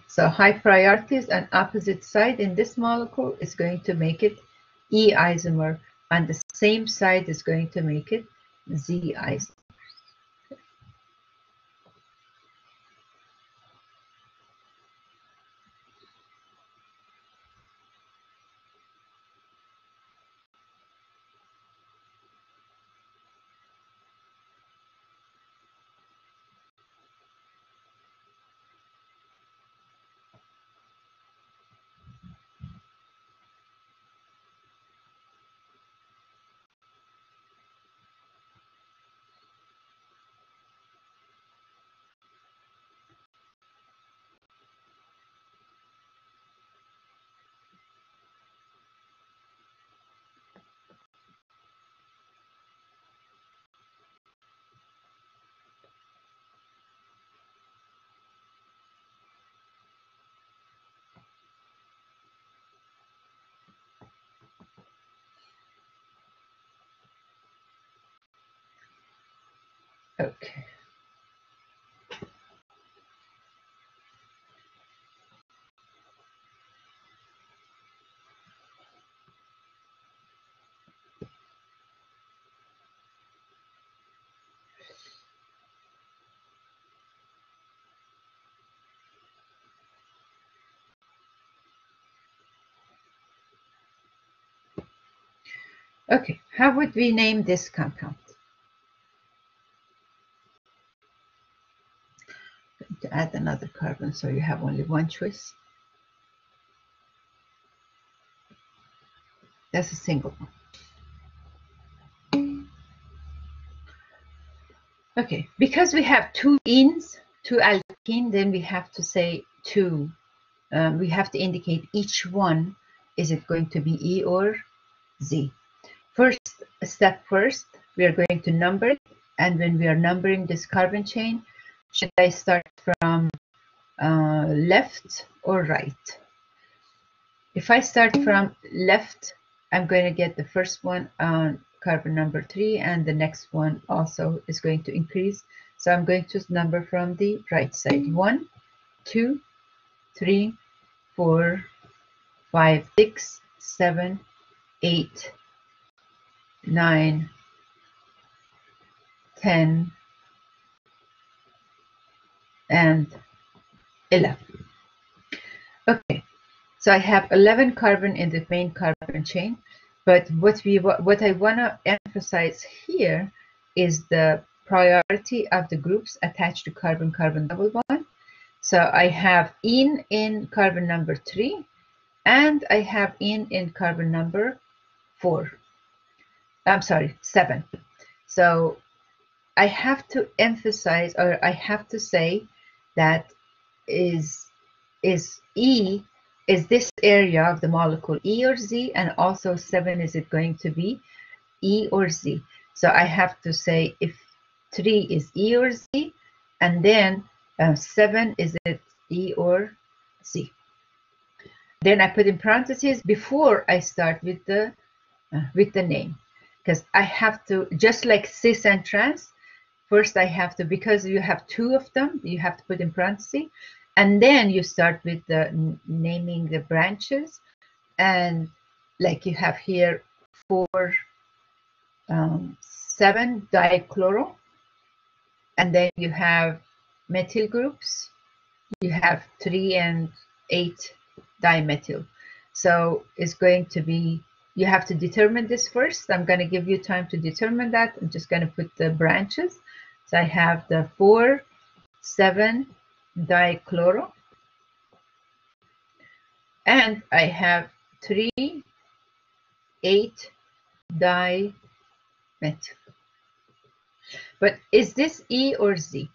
So high priorities on opposite side in this molecule is going to make it E isomer. On the same side is going to make it Z isomer. Okay. Okay, how would we name this compound? To add another carbon, so you have only one choice. That's a single one. Okay, because we have two ins, two alkene, then we have to say two. We have to indicate each one. Is it going to be E or Z? Step first, we are going to number it. And when we are numbering this carbon chain, should I start from left or right? If I start from left, I'm going to get the first one on carbon number 3, and the next one also is going to increase. So I'm going to number from the right side. 1, 2, 3, 4, 5, 6, 7, 8, 9, 10, and 11. Okay, so I have 11 carbon in the main carbon chain, but what I want to emphasize here is the priority of the groups attached to carbon-carbon double bond. So I have in carbon number 3, and I have in carbon number 4. I'm sorry, 7. So I have to emphasize, or I have to say that is E is this area of the molecule E or Z, and also 7, is it going to be E or Z? So I have to say if 3 is E or Z, and then 7, is it E or Z? Then I put in parentheses before I start with the name, because I have to, just like cis and trans, first I have to, because you have 2 of them, you have to put in parentheses, and then you start with the naming the branches. And like you have here 4, 7 dichloro, and then you have methyl groups, you have 3 and 8 dimethyl. So it's going to be, you have to determine this first. I'm going to give you time to determine that. I'm just going to put the branches. So I have the 4, 7 dichloro, and I have 3, 8 dimethyl. But is this E or Z?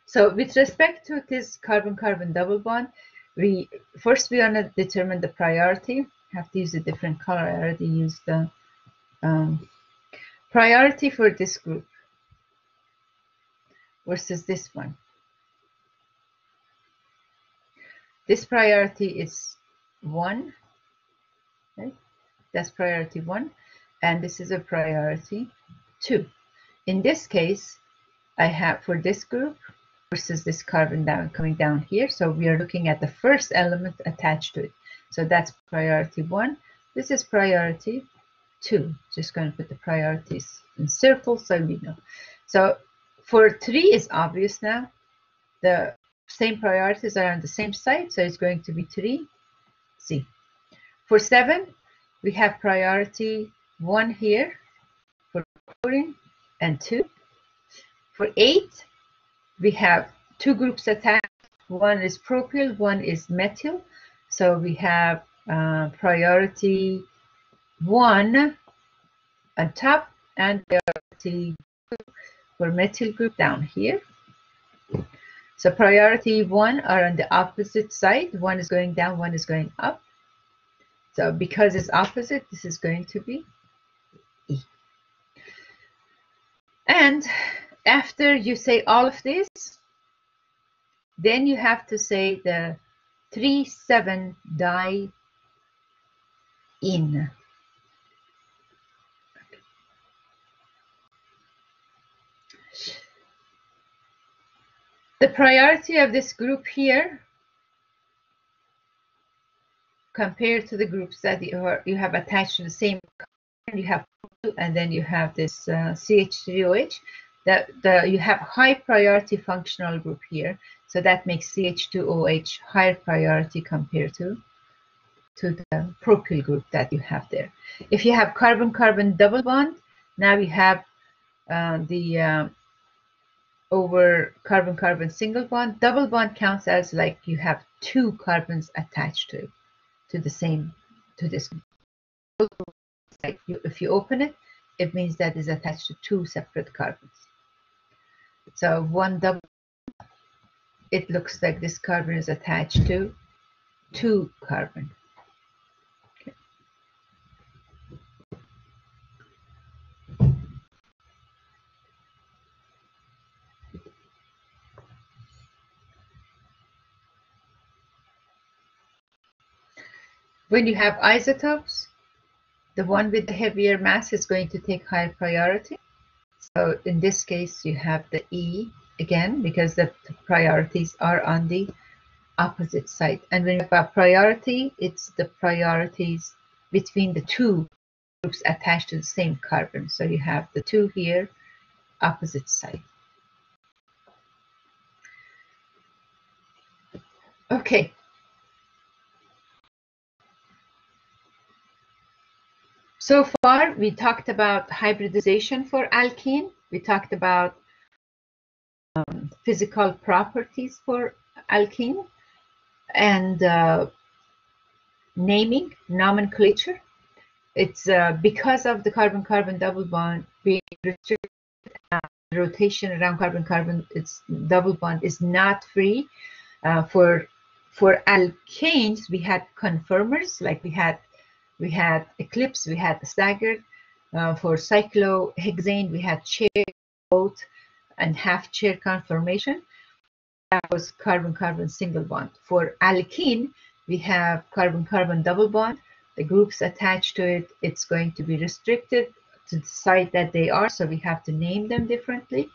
So with respect to this carbon-carbon double bond, we want to determine the priority. I have to use a different color. I already used the priority for this group versus this one. This priority is 1, right? That's priority 1, and this is a priority 2. In this case, I have for this group versus this carbon coming down here. So we are looking at the first element attached to it. So that's priority 1. This is priority 2. Just going to put the priorities in circles so we know. So for 3 is obvious now. The same priorities are on the same side, so it's going to be 3C. For 7, we have priority 1 here for chlorine and 2. For 8, we have 2 groups attached. One is propyl, one is methyl. So we have priority 1 on top and priority 2 for methyl group down here. So priority 1 are on the opposite side. One is going down, one is going up. So because it's opposite, this is going to be E. And after you say all of this, then you have to say the 3,7-di in. The priority of this group here compared to the groups that you have attached to the same carbon, you have, and then you have this CH3OH, you have high priority functional group here. So that makes CH2OH higher priority compared to the propyl group that you have there. If you have carbon-carbon double bond, now you have over carbon-carbon single bond. Double bond counts as like you have 2 carbons attached to this. If you open it, it means that is attached to 2 separate carbons. So one double, it looks like this carbon is attached to 2 carbon. Okay. When you have isotopes, the one with the heavier mass is going to take higher priority. So in this case, you have the E again, because the priorities are on the opposite side. And when you have a priority, it's the priorities between the 2 groups attached to the same carbon. So you have the 2 here, opposite side. Okay. So far, we talked about hybridization for alkene. We talked about physical properties for alkene, and naming, nomenclature. It's because of the carbon-carbon double bond being restricted, rotation around carbon-carbon, its double bond is not free. For alkanes, we had conformers, like we had eclipse, we had staggered. For cyclohexane, we had chair, both, and half chair conformation. That was carbon-carbon single bond. For alkene, we have carbon-carbon double bond. The groups attached to it, it's going to be restricted to the site that they are, so we have to name them differently.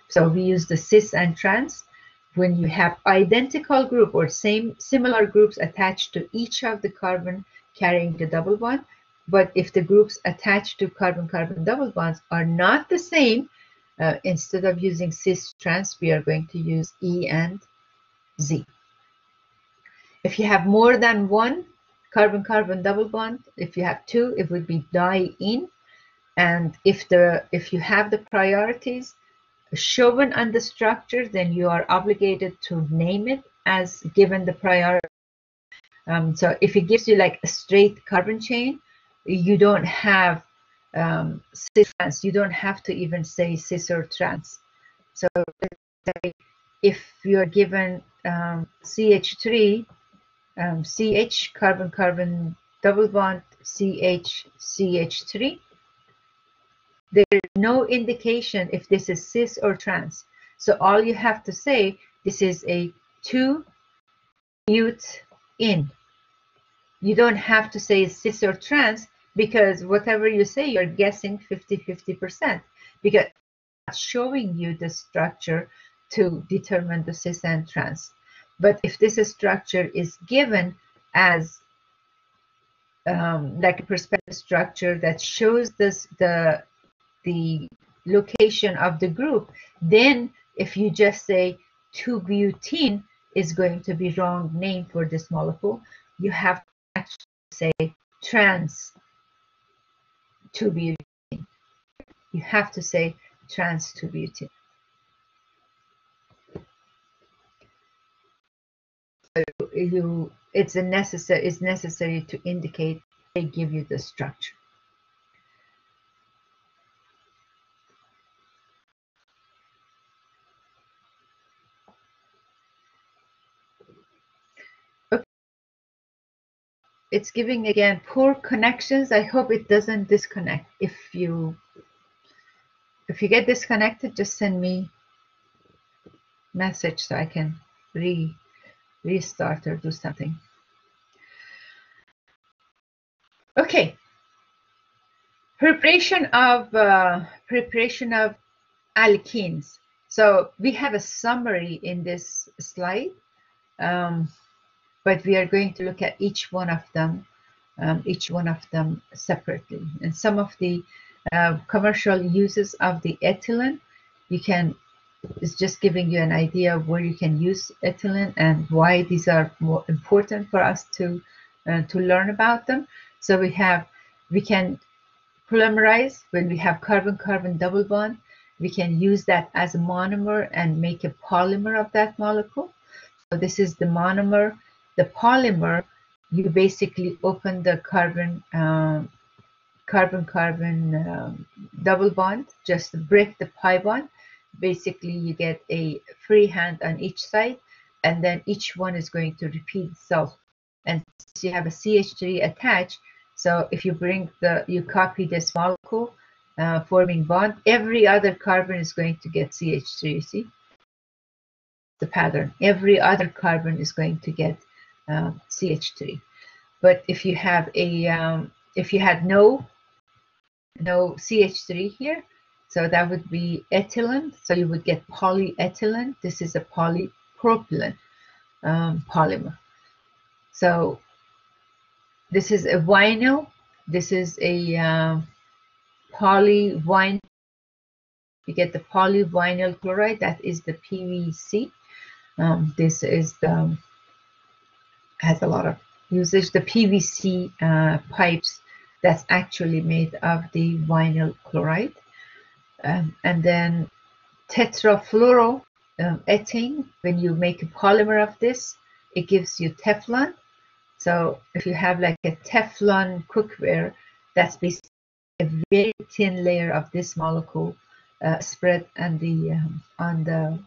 So we use the cis and trans. When you have identical group or similar groups attached to each of the carbon carrying the double bond, but if the groups attached to carbon-carbon double bonds are not the same, instead of using cis trans, we are going to use E and Z. If you have more than one carbon-carbon double bond, if you have two, it would be di-in. And if you have the priorities shown on the structure, then you are obligated to name it as given the priority. So if it gives you like a straight carbon chain, you don't have cis trans. You don't have to even say cis or trans. So if you're given CH3, CH carbon-carbon double bond, CH, CH3, there is no indication if this is cis or trans. So all you have to say, this is a 2-butene. You don't have to say cis or trans, because whatever you say, you're guessing 50-50%, because it's showing you the structure to determine the cis and trans. But if this structure is given as like a perspective structure that shows this the location of the group, then if you just say 2-butene is going to be wrong name for this molecule. You have to actually say trans 2-butene. You have to say trans 2-butene. It's necessary to indicate they give you the structure. Okay. It's giving again poor connections. I hope it doesn't disconnect. If you get disconnected, just send me message so I can restart or do something. Okay. Preparation of alkenes. So we have a summary in this slide, but we are going to look at each one of them separately. And some of the commercial uses of the ethylene, is just giving you an idea of where you can use ethylene and why these are more important for us to learn about them. So we can polymerize when we have carbon-carbon double bond. We can use that as a monomer and make a polymer of that molecule. So this is the monomer. The polymer, you basically open the carbon-carbon double bond, just break the pi bond. Basically, you get a free hand on each side, and then each one is going to repeat itself. And since you have a CH3 attached, so if you you copy this molecule forming bond, every other carbon is going to get CH3. You see the pattern. Every other carbon is going to get CH3. But if you have if you had no CH3 here, so that would be ethylene. So you would get polyethylene. This is a polypropylene polymer. So this is a vinyl. This is a polyvinyl. You get the polyvinyl chloride. That is the PVC. This is has a lot of usage. The PVC pipes, that's actually made of the vinyl chloride. And then tetrafluoro ethane, when you make a polymer of this, it gives you Teflon. So if you have like a Teflon cookware, that's basically a very thin layer of this molecule spread on the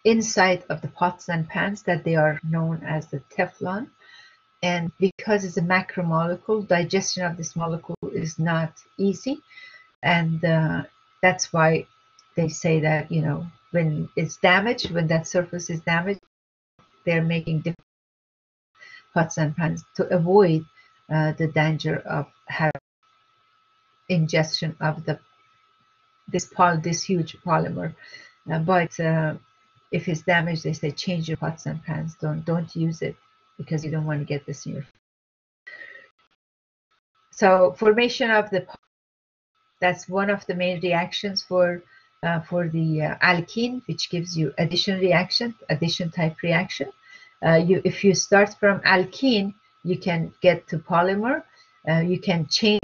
inside of the pots and pans, that they are known as the Teflon. And because it's a macromolecule, digestion of this molecule is not easy. And that's why they say that, you know, when it's damaged, when that surface is damaged, they're making different pots and pans to avoid the danger of having ingestion of this huge polymer. But if it's damaged, they say change your pots and pans. Don't use it, because you don't want to get this in your food. So formation of the, that's one of the main reactions for the alkene, which gives you addition reaction, addition type reaction. If you start from alkene, you can get to polymer. You can change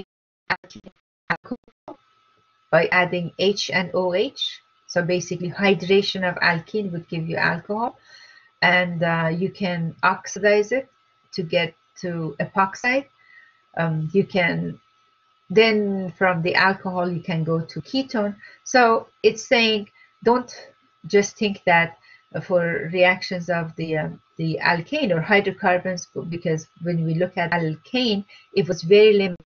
alkene alcohol by adding H and OH. So basically, hydration of alkene would give you alcohol, and you can oxidize it to get to epoxide. You can then, from the alcohol, you can go to ketone. So it's saying, don't just think that for reactions of the alkane or hydrocarbons, because when we look at alkane, it was very limited,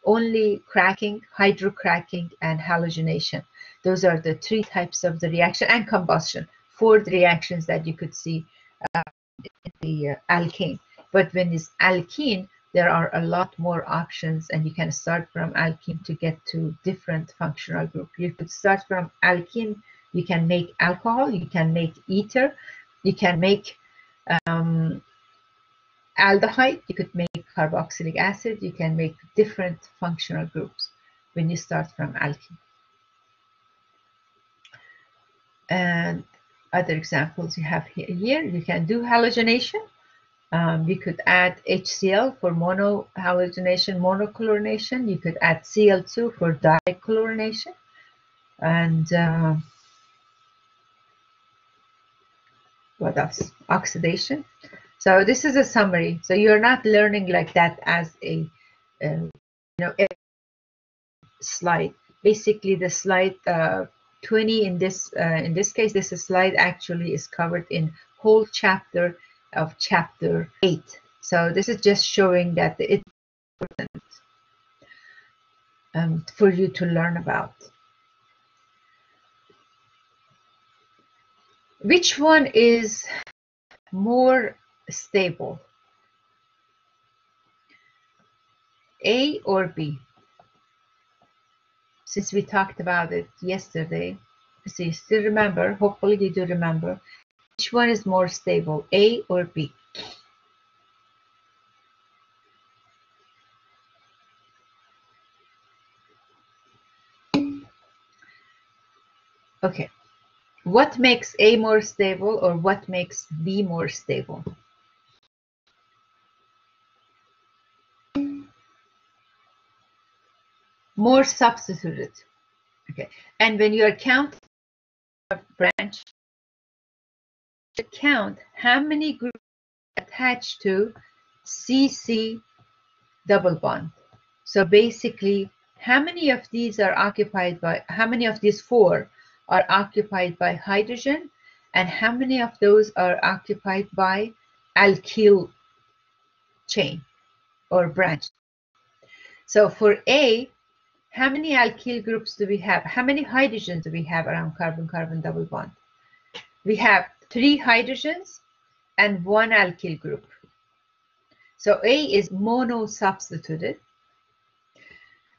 only cracking, hydrocracking, and halogenation. Those are the three types of the reaction, and combustion, four reactions that you could see in the alkane. But when it's alkene, there are a lot more options, and you can start from alkene to get to different functional group. You could start from alkene, you can make alcohol, you can make ether, you can make aldehyde, you could make carboxylic acid, you can make different functional groups when you start from alkene. And other examples you have here, you can do halogenation. You could add HCl for monohalogenation, monochlorination. You could add Cl2 for dichlorination. And what else? Oxidation. So this is a summary. So you're not learning like that as a slide. Basically, the slide 20 in this case, this slide actually is covered in whole chapter of chapter 8. So this is just showing that it's important for you to learn about. Which one is more stable? A or B? Since we talked about it yesterday, so you still remember, hopefully you do remember, which one is more stable, A or B? Okay, what makes A more stable, or what makes B more stable? More substituted. Okay, and when you are counting a branch, you count how many groups attached to CC double bond. So basically, how many of these are occupied by, how many of these four are occupied by hydrogen, and how many of those are occupied by alkyl chain or branch? So for A, how many alkyl groups do we have? How many hydrogens do we have around carbon-carbon double bond? We have 3 hydrogens and 1 alkyl group. So A is monosubstituted.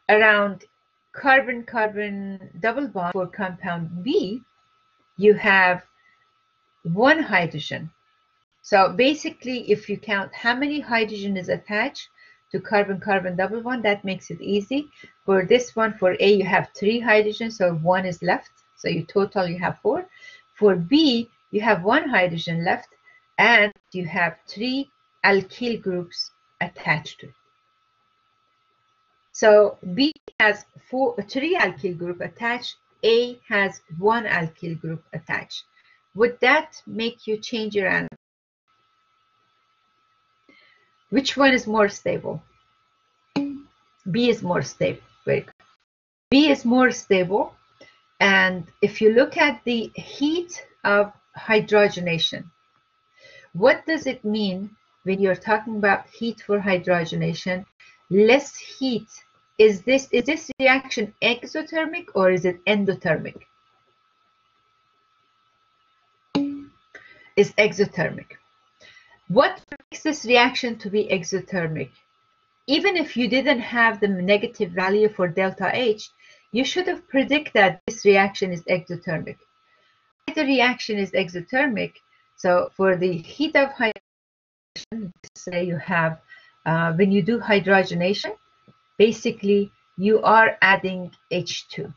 Around carbon-carbon double bond for compound B, you have 1 hydrogen. So basically, if you count how many hydrogen is attached to carbon-carbon double bond, that makes it easy. For this one, for A, you have 3 hydrogens, so 1 is left. So you have 4. For B, you have 1 hydrogen left, and you have 3 alkyl groups attached to it. So B has 3 alkyl group attached A has one alkyl group attached. Would that make you change your answer? Which one is more stable? B is more stable. Very good. B is more stable. And if you look at the heat of hydrogenation, what does it mean when you're talking about heat for hydrogenation? Less heat. Is this reaction exothermic or is it endothermic? Is exothermic. What makes this reaction to be exothermic? Even if you didn't have the negative value for delta H, you should have predicted that this reaction is exothermic. The reaction is exothermic, so for the heat of hydrogenation, say you have, when you do hydrogenation, basically you are adding H2.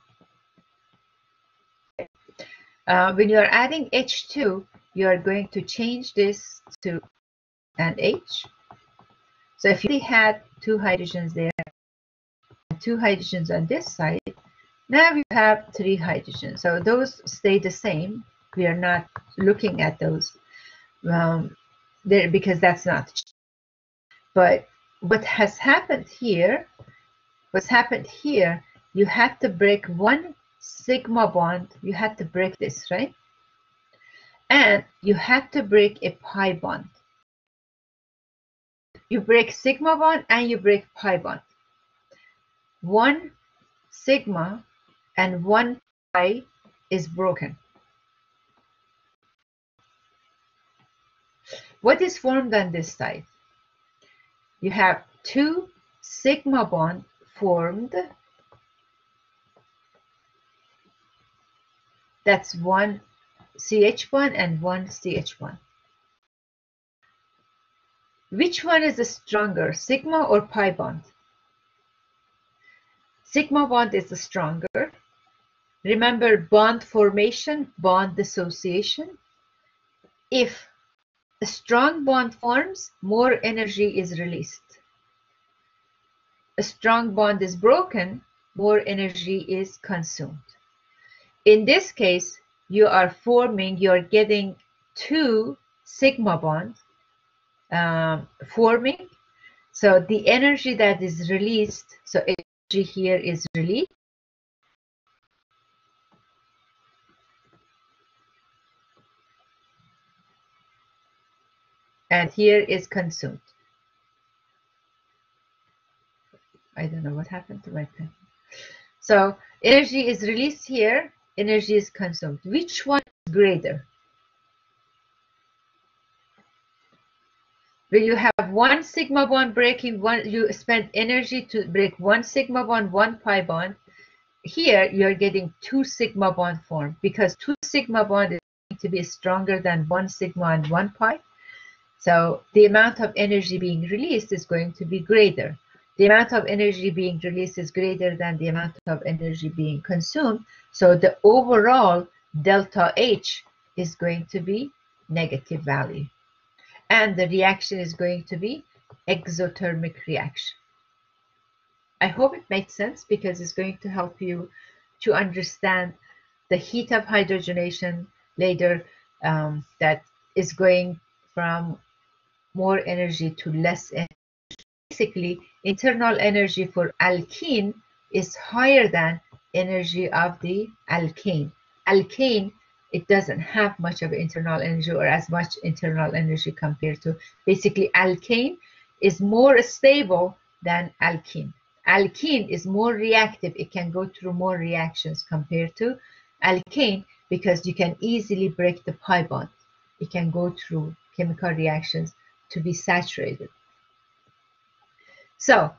When you are adding H2, you are going to change this to an H. So if you had two hydrogens there, and two hydrogens on this side, now we have three hydrogens. So those stay the same. We are not looking at those there because that's not. But what has happened here, you had to break one sigma bond. You had to break this, right? And you had to break a pi bond. You break sigma bond and you break pi bond. One sigma and one pi is broken. What is formed on this side? You have two sigma bond formed. That's one CH bond and one CH bond. Which one is the stronger, sigma or pi bond? Sigma bond is the stronger. Remember bond formation, bond dissociation. If a strong bond forms, more energy is released. A strong bond is broken, more energy is consumed. In this case, you are getting two sigma bonds forming. So the energy that is released, so energy here is released. And here is consumed. I don't know what happened to my pen. So energy is released here, energy is consumed. Which one is greater? When you have one sigma bond breaking, you spend energy to break one sigma bond, one pi bond. Here you're getting two sigma bond formed because two sigma bond is going to be stronger than one sigma and one pi. So the amount of energy being released is going to be greater. The amount of energy being released is greater than the amount of energy being consumed. So the overall delta H is going to be negative value. And the reaction is going to be exothermic reaction. I hope it makes sense because it's going to help you to understand the heat of hydrogenation later, that is going from more energy to less energy. Basically, internal energy for alkene is higher than energy of the alkane. Alkane, it doesn't have much of internal energy or as much internal energy compared to, basically alkane is more stable than alkene. Alkene is more reactive. It can go through more reactions compared to alkane because you can easily break the pi bond. It can go through chemical reactions to be saturated. So,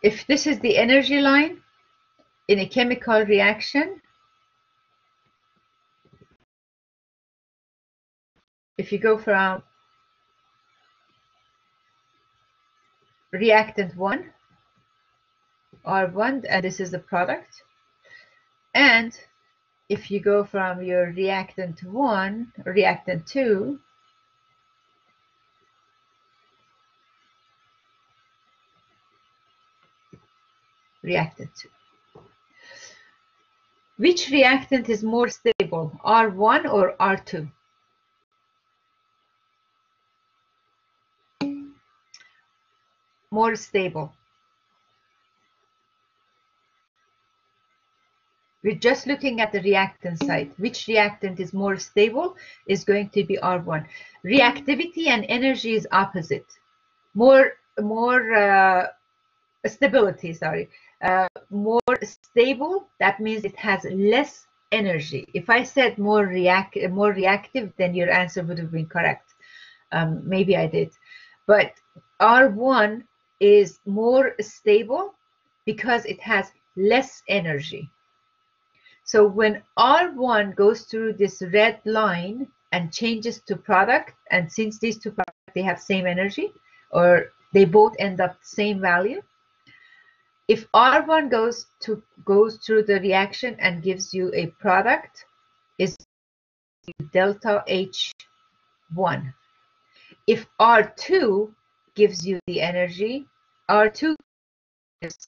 if this is the energy line in a chemical reaction, if you go from reactant 1, R1, and this is the product, and if you go from your reactant 1, reactant 2, reactant 2. Which reactant is more stable, R1 or R2? More stable. We're just looking at the reactant side. Which reactant is more stable is going to be R1. Reactivity and energy is opposite. More stability, sorry. More stable, that means it has less energy. If I said more reactive, then your answer would have been correct. Maybe I did. But R1 is more stable because it has less energy. So when R1 goes through this red line and changes to product, and since these two products, they have same energy, or they both end up same value, if R1 goes through the reaction and gives you a product, is delta H1. If R2 gives you the energy, R2 is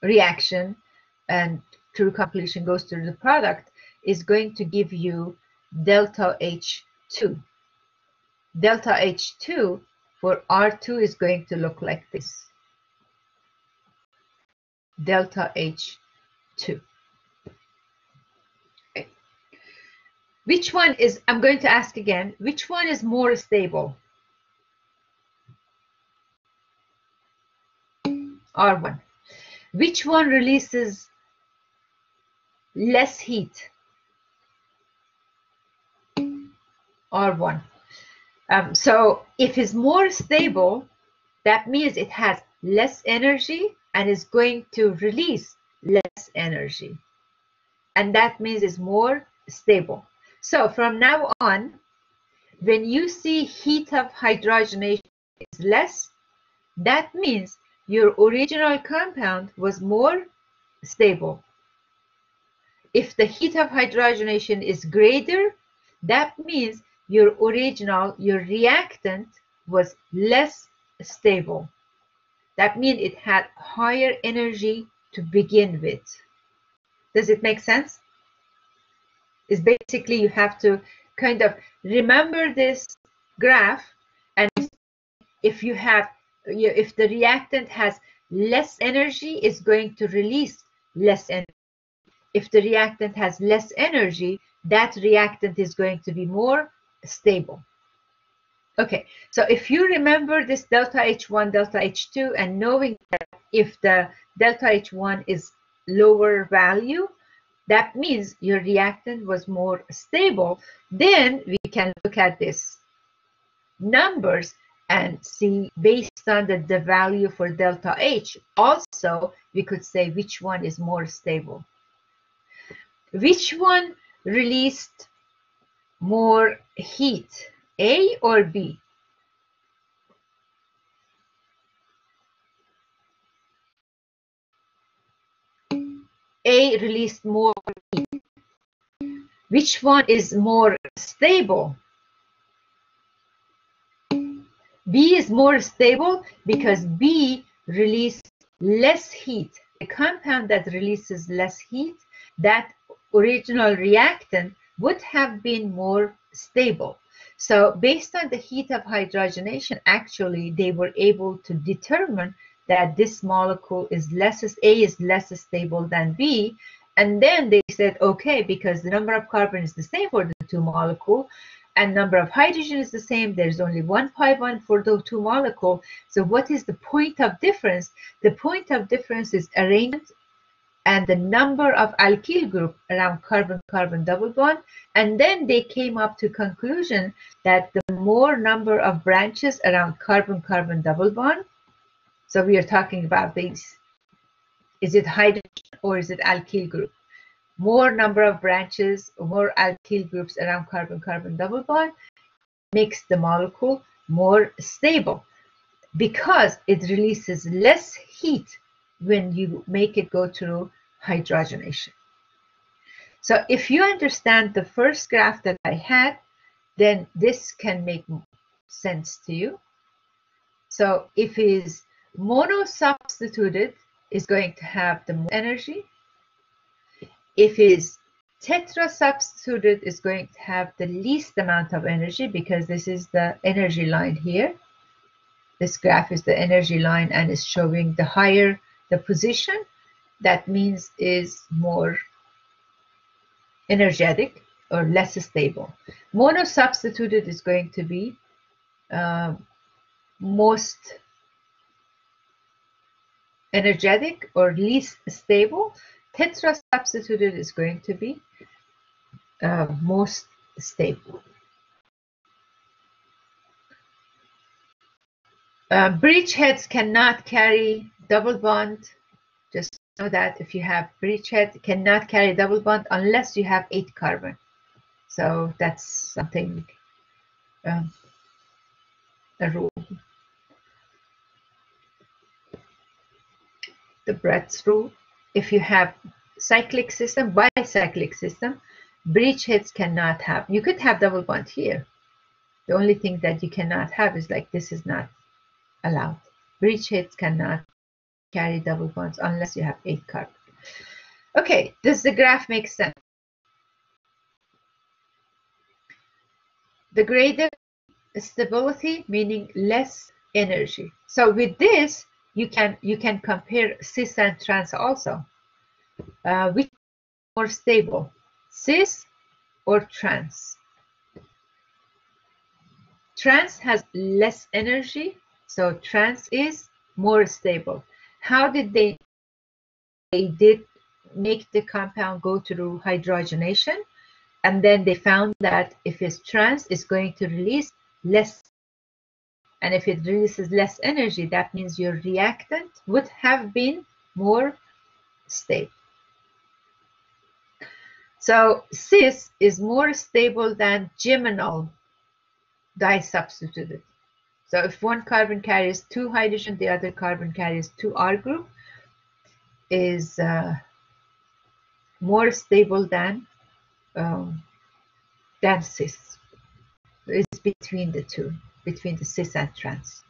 reaction and through completion goes through the product, is going to give you delta H2. Delta H2 for R2 is going to look like this. Delta H2. Okay. Which one is, I'm going to ask again, which one is more stable? R1. Which one releases less heat? R1. So if it's more stable, that means it has less energy and is going to release less energy. And that means it's more stable. So from now on, when you see heat of hydrogenation is less, that means your original compound was more stable. If the heat of hydrogenation is greater, that means your reactant was less stable. That means it had higher energy to begin with. Does it make sense? It's basically you have to kind of remember this graph, and if the reactant has less energy, it's going to release less energy. If the reactant has less energy, that reactant is going to be more stable. Okay, so if you remember this delta H1, delta H2, and knowing that if the delta H1 is lower value, that means your reactant was more stable, then we can look at this numbers and see based on the value for delta H. Also, we could say which one is more stable. Which one released more heat, A or B? A released more heat. Which one is more stable? B is more stable because B released less heat. A compound that releases less heat, that original reactant would have been more stable. So based on the heat of hydrogenation, actually they were able to determine that this molecule is A is less stable than B, and then they said, okay, because the number of carbon is the same for the two molecules and number of hydrogen is the same, there's only one pi bond for the two molecules. So what is the point of difference? The point of difference is arrangement and the number of alkyl group around carbon-carbon double bond, and then they came up to conclusion that the more number of branches around carbon-carbon double bond, so we are talking about these, is it hydrogen or is it alkyl group? More number of branches, more alkyl groups around carbon-carbon double bond makes the molecule more stable because it releases less heat when you make it go through hydrogenation. So if you understand the first graph that I had, then this can make sense to you. So if it is mono-substituted, is going to have the most energy. If it is tetrasubstituted, is going to have the least amount of energy, because this is the energy line here. This graph is the energy line and is showing the higher the position, that means is more energetic or less stable. Monosubstituted is going to be most energetic or least stable. Tetrasubstituted is going to be most stable. Bridgeheads cannot carry double bond. Just know that if you have bridgehead, cannot carry double bond unless you have 8 carbon. So that's something, a rule. The Brett's rule. If you have cyclic system, bicyclic system, bridgeheads cannot have. You could have double bond here. The only thing that you cannot have is like this is not allowed. Bridgeheads cannot carry double bonds unless you have 8 carbon. Okay, does the graph make sense? The greater stability, meaning less energy. So with this, you can compare cis and trans also. Which is more stable, cis or trans? Trans has less energy, so trans is more stable. How did they did make the compound go through hydrogenation, and then they found that if it's trans, it's going to release less. And if it releases less energy, that means your reactant would have been more stable. So cis is more stable than geminal disubstituted. So if one carbon carries 2 hydrogen, the other carbon carries 2 R group, is more stable than cis. It's between the two, between the cis and trans.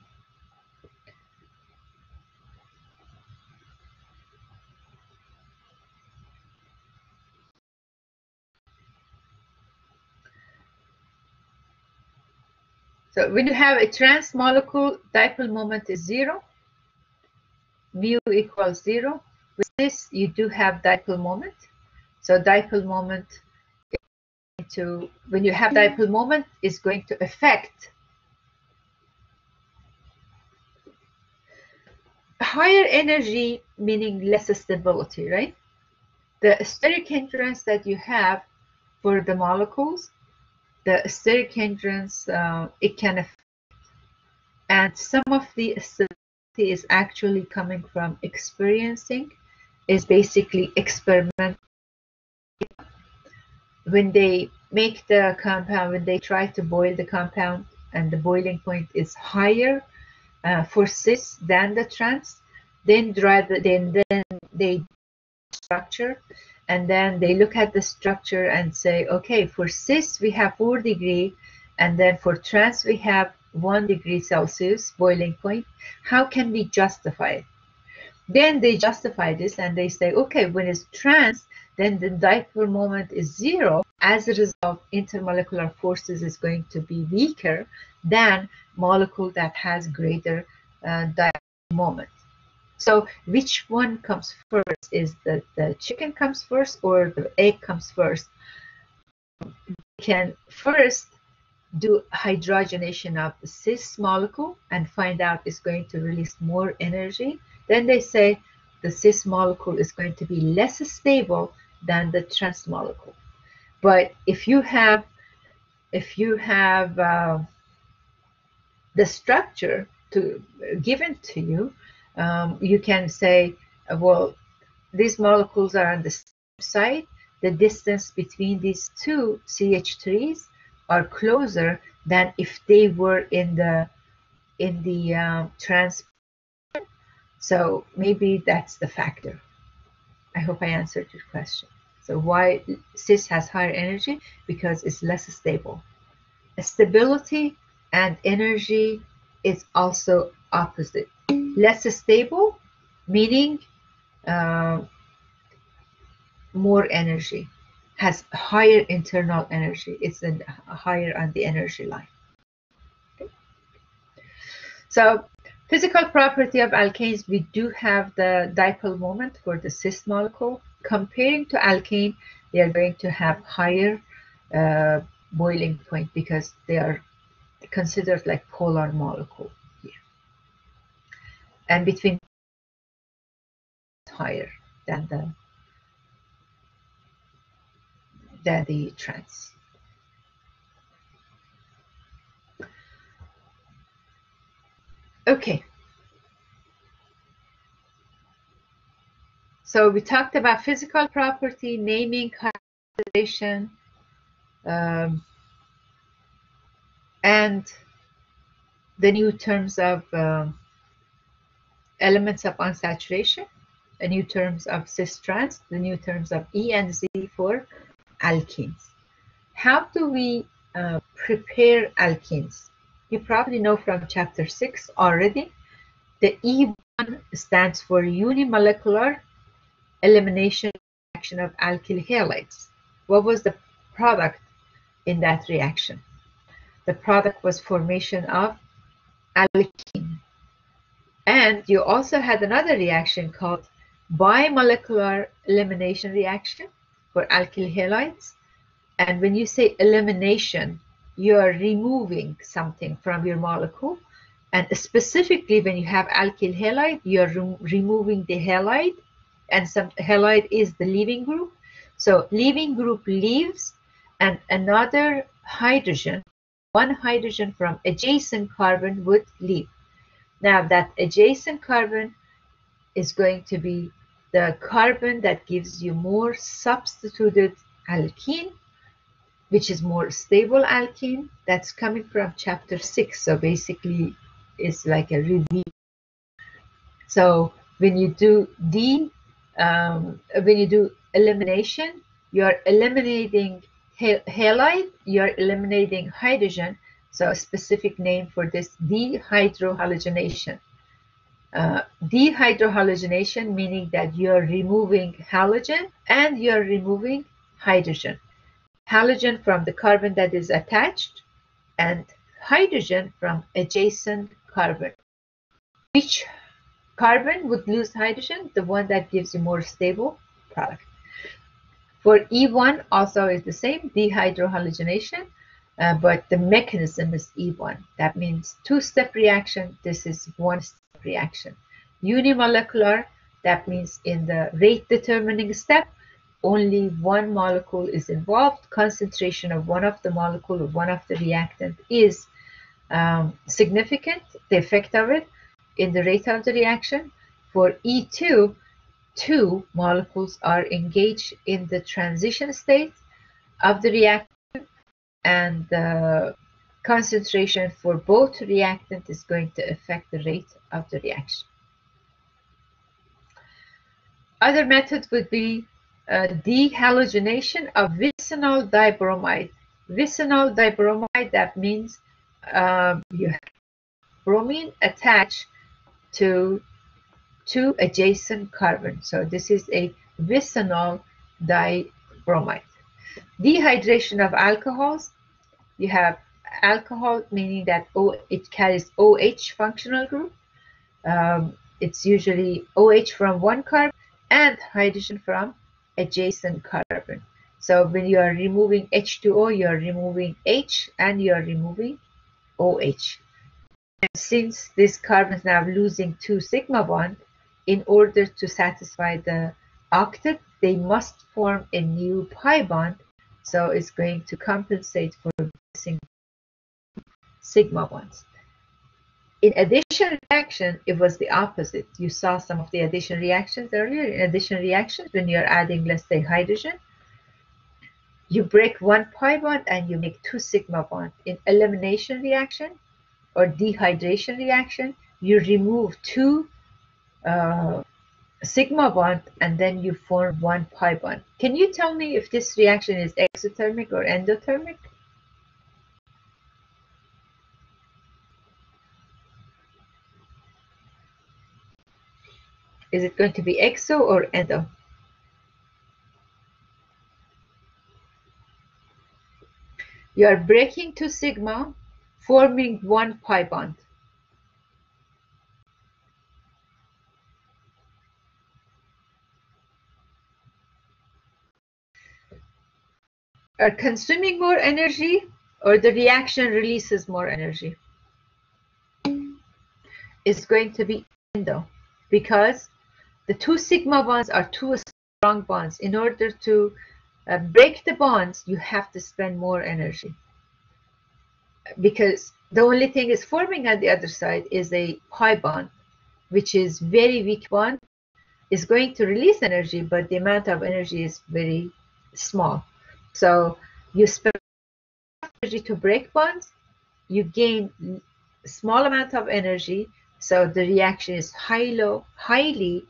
So when you have a trans molecule, dipole moment is 0. Mu equals 0. With this, you do have dipole moment. So dipole moment, when you have dipole moment, is going to affect higher energy, meaning less stability, right? The steric hindrance that you have for the molecules, the steric hindrance, it can affect, and some of the stability is actually coming from experiencing, is basically experiment. When they make the compound, when they try to boil the compound, and the boiling point is higher for cis than the trans, then they structure, and then they look at the structure and say, okay, for cis we have 4 degrees, and then for trans we have 1 degree Celsius boiling point. How can we justify it? Then they justify this and they say, okay, when it's trans, then the dipole moment is 0. As a result, intermolecular forces is going to be weaker than molecule that has greater dipole moment. So which one comes first? Is the chicken comes first or the egg comes first? We can first do hydrogenation of the cis molecule and find out it's going to release more energy. Then they say the cis molecule is going to be less stable than the trans molecule. But if you have the structure given to you, you can say, well, these molecules are on the same side. The distance between these two CH3s are closer than if they were in the trans. So maybe that's the factor. I hope I answered your question. So why cis has higher energy? Because it's less stable. Stability and energy is also opposite. Less stable, meaning uh, more energy, has higher internal energy. It's higher on the energy line. Okay. So physical property of alkanes, we do have the dipole moment for the cis molecule. Comparing to alkane, they are going to have higher boiling point because they are considered like polar molecule here. And between higher than the trans. Okay. So we talked about physical property, naming, characterization, and the new terms of elements of unsaturation, the new terms of cis-trans, the new terms of E and Z for alkenes. How do we prepare alkenes? You probably know from chapter 6 already. The E1 stands for unimolecular elimination reaction of alkyl halides. What was the product in that reaction? The product was formation of alkene. And you also had another reaction called bimolecular elimination reaction for alkyl halides. And when you say elimination, you are removing something from your molecule. And specifically when you have alkyl halide, you are removing the halide, and some halide is the leaving group. So leaving group leaves, and another hydrogen, one hydrogen from adjacent carbon would leave. Now that adjacent carbon is going to be the carbon that gives you more substituted alkene, which is more stable alkene. That's coming from chapter 6. So basically it's like a review. So when you do elimination, you're eliminating halide, you're eliminating hydrogen. So a specific name for this, dehydrohalogenation. Dehydrohalogenation meaning that you're removing halogen and you're removing hydrogen. Halogen from the carbon that is attached and hydrogen from adjacent carbon. Which carbon would lose hydrogen? The one that gives you more stable product. For E1 also is the same, dehydrohalogenation, but the mechanism is E1. That means two-step reaction. This is one-step reaction. Unimolecular, that means in the rate determining step, only one molecule is involved. Concentration of one of the molecule or one of the reactant is significant, the effect of it in the rate of the reaction. For E2, two molecules are engaged in the transition state of the reactant, and the concentration for both reactant is going to affect the rate of the reaction. Other method would be dehalogenation of vicinal dibromide. Vicinal dibromide, that means you have bromine attached to two adjacent carbons. So this is a vicinal dibromide. Dehydration of alcohols, you have alcohol meaning that it carries OH functional group. It's usually OH from one carbon and hydrogen from adjacent carbon. So when you are removing H2O, you are removing H and you are removing OH. And since this carbon is now losing two sigma bond, in order to satisfy the octet, they must form a new pi bond. So it's going to compensate for missing sigma bonds. In addition reaction, it was the opposite. You saw some of the addition reactions earlier. In addition reactions, when you're adding, let's say, hydrogen, you break one pi bond and you make two sigma bond. In elimination reaction or dehydration reaction, you remove two sigma bond and then you form one pi bond. Can you tell me if this reaction is exothermic or endothermic? Is it going to be exo or endo? You are breaking 2 sigma, forming 1 pi bond. Are consuming more energy, or the reaction releases more energy? It's going to be endo, because the 2 sigma bonds are 2 strong bonds. In order to break the bonds, you have to spend more energy, because the only thing is forming on the other side is a pi bond, which is very weak bond. Is going to release energy, but the amount of energy is very small. So you spend energy to break bonds, you gain small amount of energy, so the reaction is highly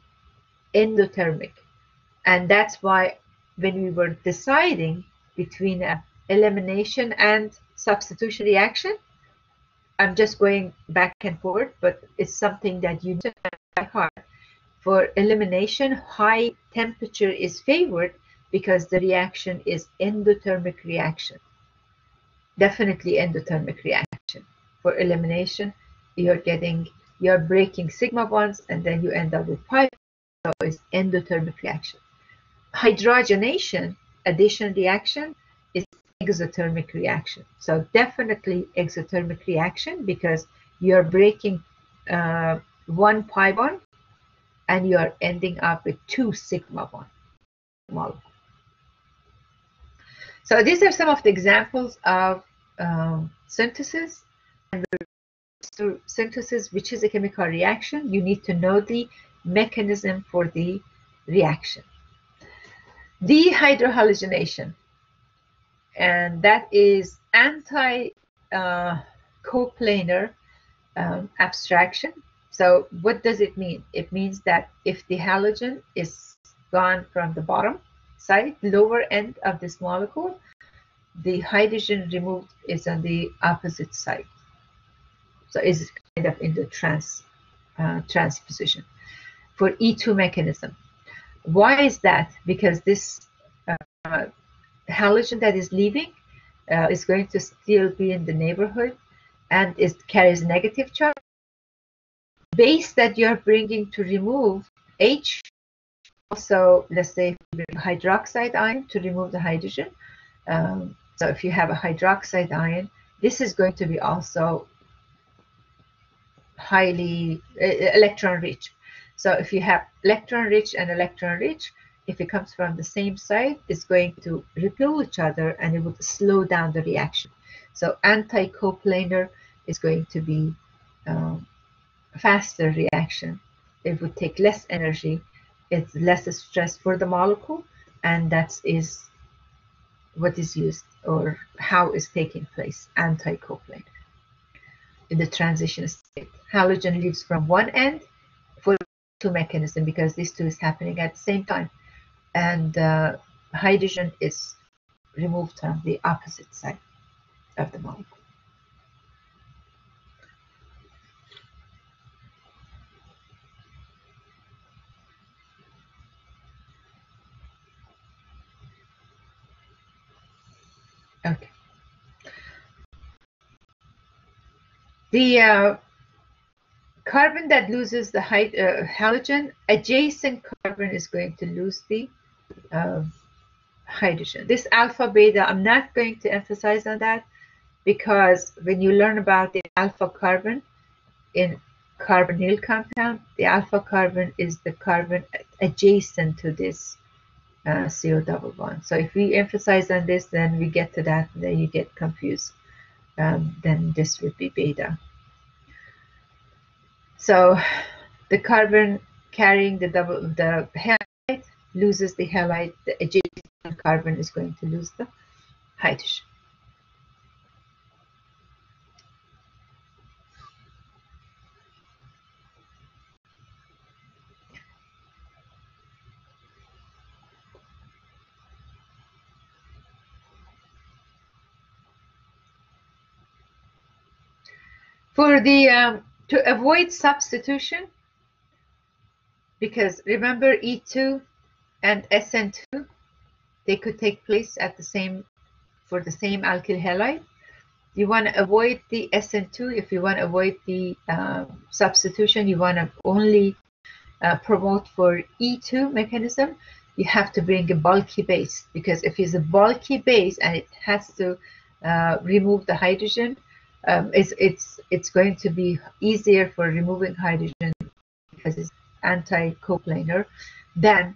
endothermic. And that's why when we were deciding between elimination and substitution reaction, I'm just going back and forth, but it's something that you know by heart. For elimination, high temperature is favored because the reaction is endothermic reaction. Definitely endothermic reaction. For elimination, you're breaking sigma bonds and then you end up with pi, so it's endothermic reaction. Hydrogenation, addition reaction, is exothermic reaction. So definitely exothermic reaction, because you're breaking 1 pi bond and you are ending up with 2 sigma bond molecule. So these are some of the examples of synthesis. And synthesis, which is a chemical reaction, you need to know the mechanism for the reaction. Dehydrohalogenation, and that is anti-coplanar abstraction. So what does it mean? It means that if the halogen is gone from the bottom side, lower end of this molecule, the hydrogen removed is on the opposite side. So it's kind of in the transposition for E2 mechanism. Why is that? Because this halogen that is leaving is going to still be in the neighborhood, and it carries negative charge. Base that you're bringing to remove H, also let's say hydroxide ion to remove the hydrogen. So if you have a hydroxide ion, this is going to be also highly electron rich. So if you have electron rich and electron rich, if it comes from the same side, it's going to repel each other and it would slow down the reaction. So anti-coplanar is going to be faster reaction. It would take less energy. It's less stress for the molecule, and that is what is used or how is taking place, anti-coplanar. In the transition state, halogen leaves from one end for two mechanism, because these two is happening at the same time, and hydrogen is removed from the opposite side of the molecule. Okay. The carbon that loses the halogen, adjacent carbon is going to lose the hydrogen. This alpha beta, I'm not going to emphasize on that, because when you learn about the alpha carbon in carbonyl compound, the alpha carbon is the carbon adjacent to this CO double bond. So if we emphasize on this, then we get to that, then you get confused. Then this would be beta. So the carbon carrying the halide loses the halide, the adjacent carbon is going to lose the hydrogen. For the to avoid substitution, because remember E2 and SN2, they could take place at the same, for the same alkyl halide. You want to avoid the SN2. If you want to avoid the substitution, you want to only promote for E2 mechanism. You have to bring a bulky base, because if it's a bulky base and it has to remove the hydrogen, it's going to be easier for removing hydrogen because it's anti-coplanar than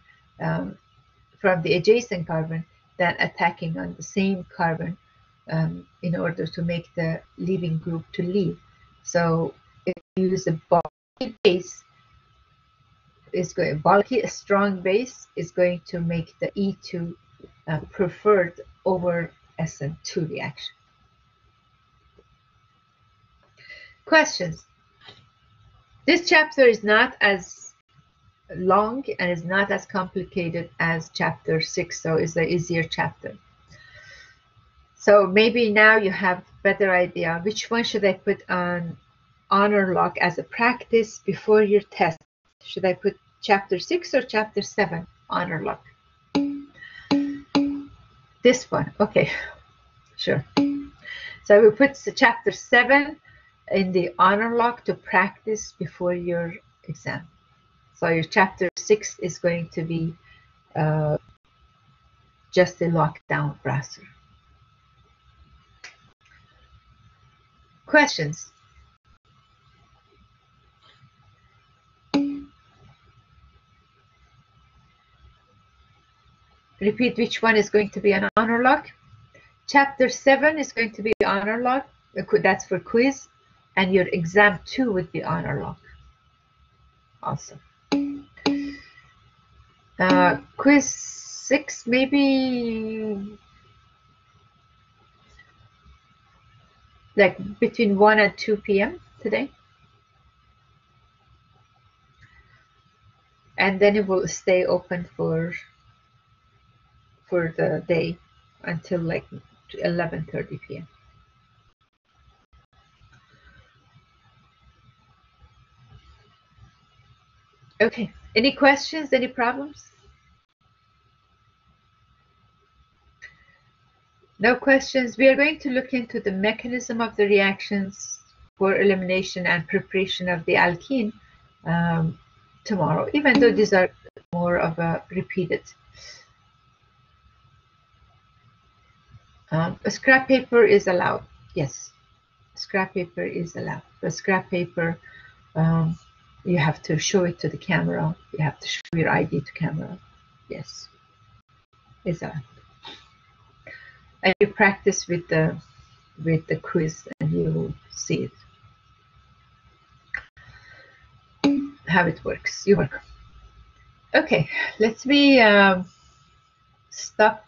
from the adjacent carbon than attacking on the same carbon in order to make the leaving group to leave. So if you use a bulky base, a strong base is going to make the E2 preferred over SN2 reaction. Questions? This chapter is not as long and is not as complicated as chapter 6, so it's an easier chapter. So maybe now you have better idea which one should I put on honor log as a practice before your test. Should I put chapter 6 or chapter 7 honor log? This one, okay, sure. So I will put chapter 7 in the honor log to practice before your exam. So your chapter 6 is going to be just a lockdown browser. Questions? Repeat which one is going to be an honor log. Chapter 7 is going to be honor log. That's for quiz. And your exam 2 would be honor log. Awesome. Quiz 6, maybe like between 1 and 2 p.m. today. And then it will stay open for the day until like 11:30 p.m. Okay, any questions, any problems? No questions. We are going to look into the mechanism of the reactions for elimination and preparation of the alkene tomorrow, even though these are more of a repeated. A scrap paper is allowed. Yes, scrap paper is allowed. The scrap paper, you have to show it to the camera. You have to show your ID to camera. Yes, it's allowed. And you practice with the quiz, and you will see it, how it works. You're welcome. Okay, let me stop